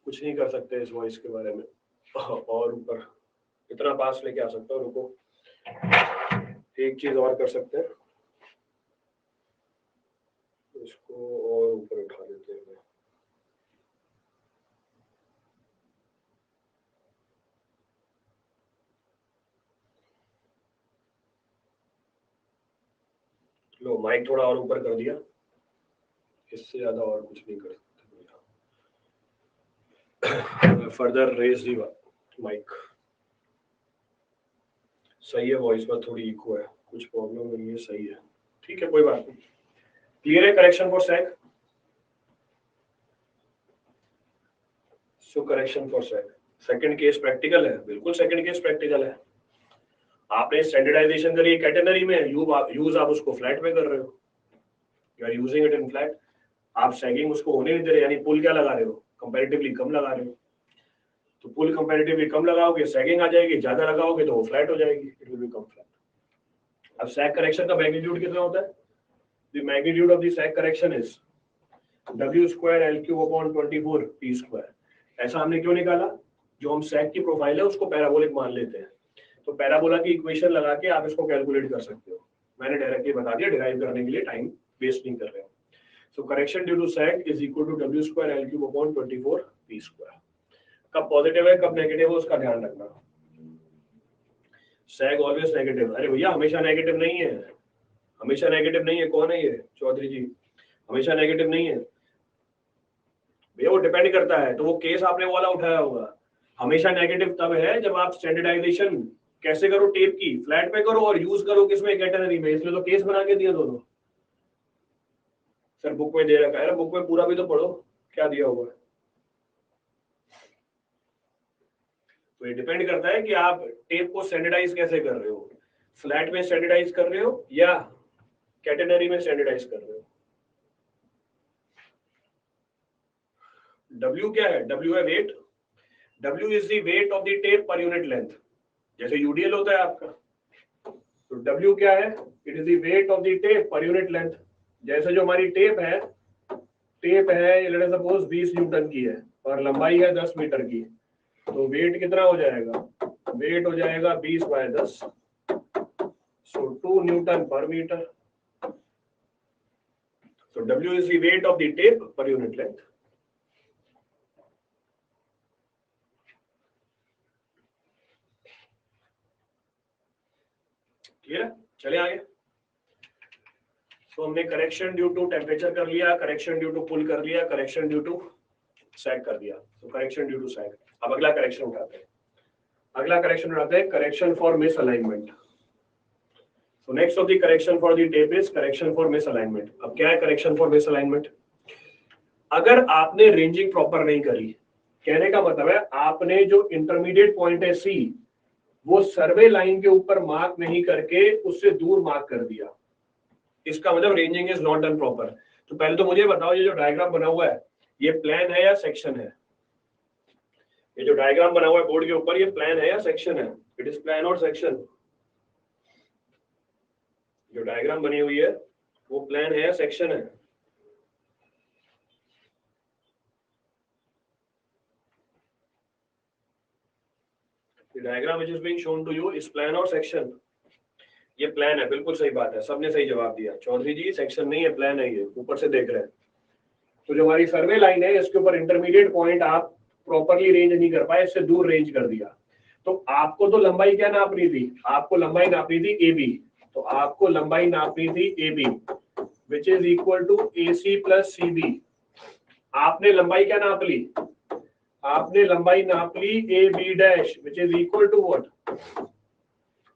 कुछ नहीं कर सकते इस वॉइस के बारे में, और ऊपर इतना पास लेके आ सकता हूँ। रुको, एक चीज और कर सकते हैं, इसको और ऊपर उठा देते हैं। लो, माइक थोड़ा और ऊपर कर दिया, इससे ज्यादा और कुछ नहीं कर सकते। फर्दर रेज दी माइक। सही है, वॉइस में थोड़ी इको है, कुछ प्रॉब्लम नहीं है, सही है, ठीक है, कोई बात नहीं। क्लियर है correction for sag? So correction for sag. Second case practical है, बिल्कुल सेकंड केस प्रैक्टिकल है। आपने स्टैंडर्डाइजेशन करी है कैटेनरी में, यूज आप उसको फ्लैट में कर रहे हो, you are using it in flat. आप सैगिंग उसको होने नहीं दे रहे, यानी पुल क्या लगा रहे हो? कंपैरेटिवली कम लगा रहे हो। तो पुल कंपैरेटिवली कम लगाओगे, सैगिंग आ जाएगी, ज्यादा लगाओगे तो वो फ्लैट हो जाएगी, इट विल बिकम फ्लैट। अब सैग करेक्शन का मैग्नीट्यूड कितना होता है? The magnitude of the sag correction is W square L cube upon 24 P square. ऐसा हमने क्यों निकाला? जो हम सैग की प्रोफाइल है उसको पैराबोलिक मान लेते हैं, तो पैराबोला की इक्वेशन लगा के आप इसको कैलकुलेट कर सकते हो। मैंने डायरेक्टली बता दिया, डिराइव करने के लिए टाइम वेस्ट नहीं कर रहे हो। So correction due to sag is equal to W square L cube upon 24 P square. कब पॉजिटिव है कब नेगेटिव है उसका ध्यान रखना। Sag always negative. अरे भैया हमेशा नेगेटिव नहीं है, हमेशा नेगेटिव नहीं है। कौन है ये चौधरी जी? हमेशा नेगेटिव नहीं है भैया, वो डिपेंड करता है। तो वो केस आपने वाला उठाया होगा। हमेशा नेगेटिव तब है जब आप स्टैंडर्डाइजेशन कैसे करो, टेप की फ्लैट पे करो और यूज करो किसमें, कैटेनरी में। इसलिए तो केस बना के दिए दोनों। सर बुक में दे रखा है, बुक में पूरा भी तो पढ़ो क्या दिया हुआ है। तो ये डिपेंड करता है कि आप टेप को स्टैंडर्डाइज कैसे कर रहे हो, फ्लैट में स्टैंडर्डाइज कर रहे हो या कैटेनरी में स्टैंडर्डाइज कर रहे हो। W क्या है? W है weight. W is the weight of the tape per unit length. जैसे यूडीएल होता है आपका, तो W क्या है? It is the weight of the tape per unit length. जैसे जो हमारी टेप है लेट अस सपोज 20 न्यूटन की है और लंबाई है 10 मीटर की, तो वेट कितना हो जाएगा? वेट हो जाएगा 20/10, सो 2 न्यूटन पर metre. So W is the weight of the tape per unit length. Clear है? चले आगे। तो हमने करेक्शन ड्यू टू टेम्परेचर कर लिया, करेक्शन ड्यू टू पुल कर लिया, करेक्शन ड्यू टू सैग कर दिया। तो करेक्शन ड्यू टू सैग। अब अगला करेक्शन उठाते हैं। अगला करेक्शन उठाते हैं correction for miss alignment. So next of the correction for the tape is correction for misalignment. अब क्या है करेक्शन फॉर misalignment? अगर आपने रेंजिंग प्रॉपर नहीं करी, कहने का मतलब है आपने जो इंटरमीडिएट पॉइंट है सी, वो सर्वे लाइन के ऊपर मार्क नहीं करके उससे दूर मार्क कर दिया, इसका मतलब ranging is not done proper. तो पहले तो मुझे बताओ ये जो डायग्राम बना हुआ है ये प्लान है या सेक्शन है? ये जो डायग्राम बना हुआ है बोर्ड के ऊपर ये प्लान है या सेक्शन है? इट इज प्लान और सेक्शन। जो डायग्राम बनी हुई है वो प्लान है या सेक्शन है? The diagram which is being shown to you is plan और सेक्शन। ये प्लान है, बिल्कुल सही बात है, सबने सही जवाब दिया। चौधरी जी सेक्शन नहीं है, प्लान है, ये ऊपर से देख रहे हैं। तो जो हमारी सर्वे लाइन है इसके ऊपर इंटरमीडिएट पॉइंट आप प्रॉपरली रेंज नहीं कर पाए, इससे दूर रेंज कर दिया। तो आपको तो लंबाई क्या नापनी थी? आपको लंबाई नापनी थी AB। तो आपको लंबाई नापनी थी AB which is equal to AC plus CB। आपने लंबाई क्या नाप ली? आपने लंबाई नाप ली AB dash which is equal to what?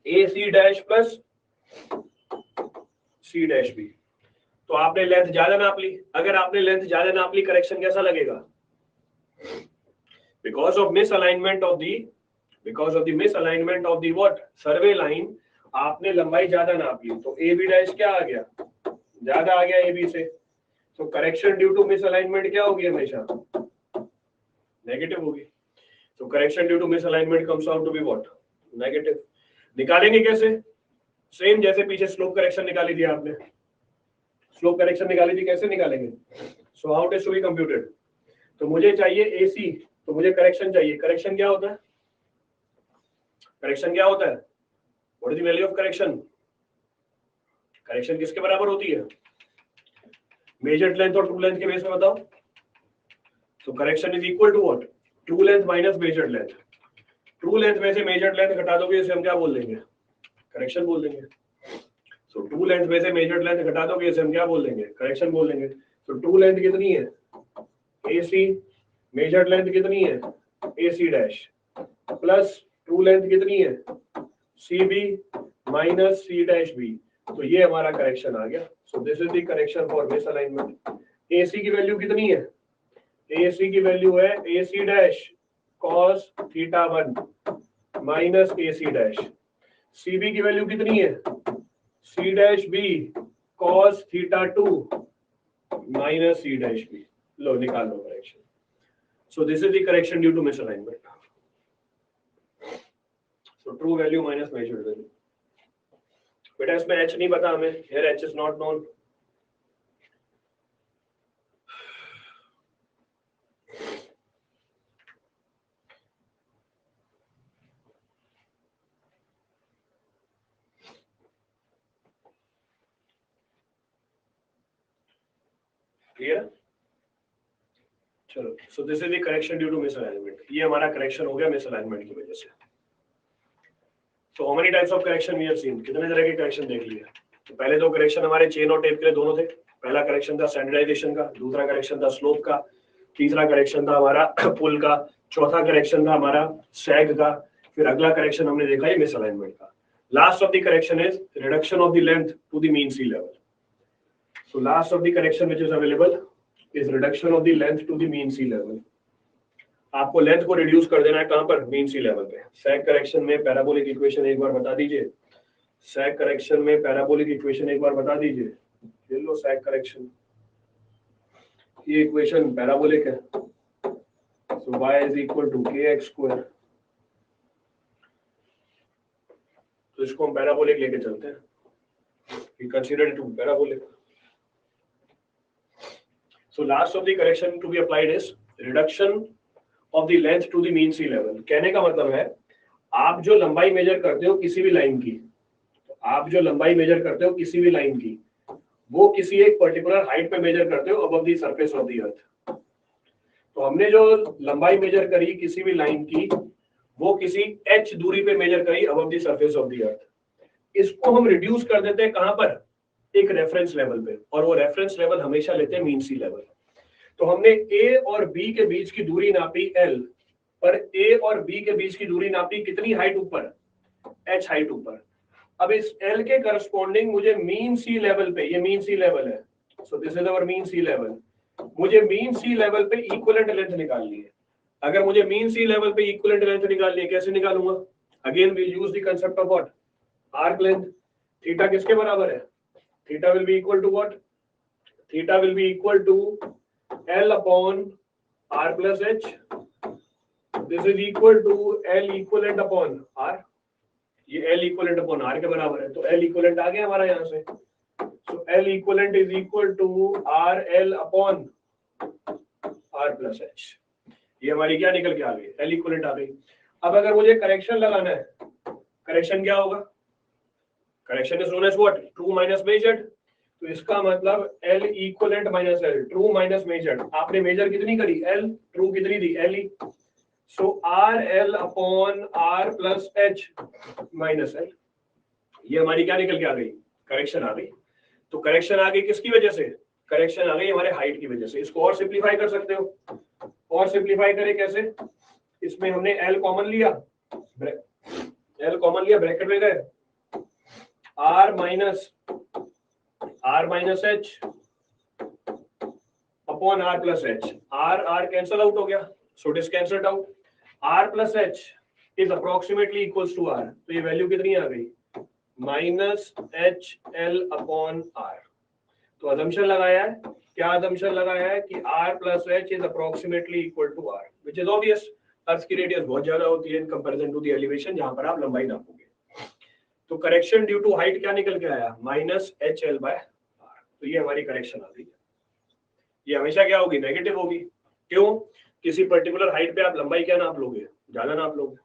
AC dash plus C dash B। तो आपने लेंथ ज्यादा नाप ली। अगर आपने लेंथ ज्यादा नाप ली करेक्शन कैसा लगेगा? Because of misalignment of the what? Survey line, आपने लंबाई ज्यादा नाप ली, तो AB डैश क्या आ गया? ज्यादा आ गया AB से। तो करेक्शन ड्यू टू मिसअलाइनमेंट क्या होगी? हमेशा नेगेटिव होगी। तो correction due to misalignment comes out to be what? Negative. निकालेंगे कैसे? सेम जैसे पीछे स्लोप करेक्शन निकाली थी आपने, स्लोप करेक्शन निकाली थी, कैसे निकालेंगे? So how it is to be computed? तो मुझे चाहिए AC, तो मुझे करेक्शन चाहिए। करेक्शन क्या होता है? करेक्शन क्या होता है? What is the value of correction? Correction किसके बराबर होती है? मेजर्ड लेंथ और ट्रू लेंथ के बेस में बताओ। तो correction is equal to what? True length minus measured length. True length में से मेजर्ड लेंथ घटा दोगे, इसे हम क्या बोल देंगे? करेक्शन बोल देंगे। सो ट्रू लेंथ में से मेजर्ड लेंथ घटा दोगे, इसे हम क्या बोल देंगे? करेक्शन बोल देंगे। तो ट्रू लेंथ कितनी है? AC। मेजर्ड लेंथ कितनी है? AC dash plus true length कितनी है? CB minus C dash B। तो ये हमारा करेक्शन आ गया। So this is the correction for misalignment. AC की वैल्यू कितनी है? AC की वैल्यू है AC dash cos θ1 minus AC dash. CB की वैल्यू कितनी है? C dash B cos θ2 minus C dash B। लो निकाल लो correction. So this is the correction due to misalignment. So true value minus measured value. बेटा इसमें H नहीं पता हमें, here H is not known. Clear? चलो, so this is the correction due to misalignment. ये हमारा करेक्शन हो गया मिसअलाइनमेंट की वजह से। So how many types of correction we have seen? कितने तरह के करेक्शन देख लिए? तो पहले दो करेक्शन हमारे चेन और टेप के लिए दोनों थे। पहला करेक्शन था स्टैंडर्डाइजेशन का, दूसरा करेक्शन था स्लोप का, तीसरा करेक्शन था हमारा पुल का, चौथा करेक्शन था हमारा सैग का, फिर अगला करेक्शन हमने देखा है मिसअलाइनमेंट का। Last of the correction is reduction of the length to the mean sea level. So last of the correction which is available is reduction of the length to the mean sea level. आपको length को reduce कर देना है कहां पर? Mean sea level पे। Sag correction में parabolic equation एक बार बता दीजिए। सैग करेक्शन में पैराबोलिक इक्वेशन एक बार बता दीजिए। ले लो सैग करेक्शन, ये इक्वेशन पैराबोलिक है। So y is equal to kx square. तो इसको हम पैराबोलिक लेके चलते हैं। We consider it to parabolic. So last of the correction to be applied is reduction of the length to the mean sea level. कहने का मतलब है आप जो लंबाई मेजर करते हो किसी भी लाइन की, आप जो लंबाई मेजर करते हो किसी भी लाइन की, वो किसी एक पर्टिकुलर हाइट पे मेजर करते हो above the surface of the earth. तो हमने जो लंबाई मेजर करी किसी भी लाइन की, वो किसी h दूरी पे मेजर करी above the surface of the earth. इसको हम रिड्यूस कर देते हैं कहां पर? एक रेफरेंस लेवल पे, और वो रेफरेंस लेवल हमेशा लेते हैं मीन सी लेवल। तो हमने A और B के बीच की दूरी नापी L, पर A और B के बीच की दूरी नापी कितनी हाइट ऊपर? H हाइट ऊपर। अब इस L के करस्पॉन्डिंग मुझे मीन सी लेवल पे, ये मीन सी लेवल है, so this is our mean sea level, मुझे मीन सी लेवल पे इक्विवेलेंट लेंथ निकालनी है। अगर मुझे मीन सी लेवल पे इक्विवेलेंट लेंथ निकालनी है, कैसे निकालूंगा? Again we use the concept of what? Arc length. Theta किसके बराबर है? Theta will be equal to what? Theta will be equal to L upon R plus H. This is equal to L equivalent upon R. ये L equivalent upon R के बराबर है, तो L equivalent आ गया हमारा यहाँ से। So L equivalent is equal to R L upon R plus H. ये हमारी क्या निकल के आ गई? L equivalent आ गई। अब अगर मुझे करेक्शन लगाना है, करेक्शन क्या होगा? Correction is known as what? True minus measured. तो इसका मतलब L equivalent minus L, true minus measured. आपने मेजर कितनी करी? L, ट्रू कितनी दी? L ही। So R L upon R plus H minus L। ये हमारी क्या निकल के आ गई? करेक्शन आ गई। तो करेक्शन आ गई किसकी वजह से? करेक्शन आ गई हमारे हाइट की वजह से। इसको और सिंप्लीफाई कर सकते हो। और सिंप्लीफाई करें कैसे? इसमें हमने L कॉमन लिया, L कॉमन लिया, ब्रैकेट में गए, R minus H upon R plus H। R cancel out हो गया, so it is cancelled out. R plus H is approximately equals to R। तो ये वैल्यू कितनी आ गई? Minus HL upon R। तो अजम्पशन लगाया है, क्या अजम्पशन लगाया है? कि R plus H is approximately equal to R, which is obvious. Earth की रेडियस बहुत ज्यादा होती है in comparison to the elevation जहां पर आप लंबाई नापोगे। तो करेक्शन ड्यू टू हाइट क्या निकल के आया? Minus HL by R। तो ये हमारी करेक्शन आ गई। ये हमेशा क्या होगी? नेगेटिव होगी। क्यों? किसी पर्टिकुलर हाइट पे आप लंबाई क्या नाप लोगे? ज्यादा नाप लोगे।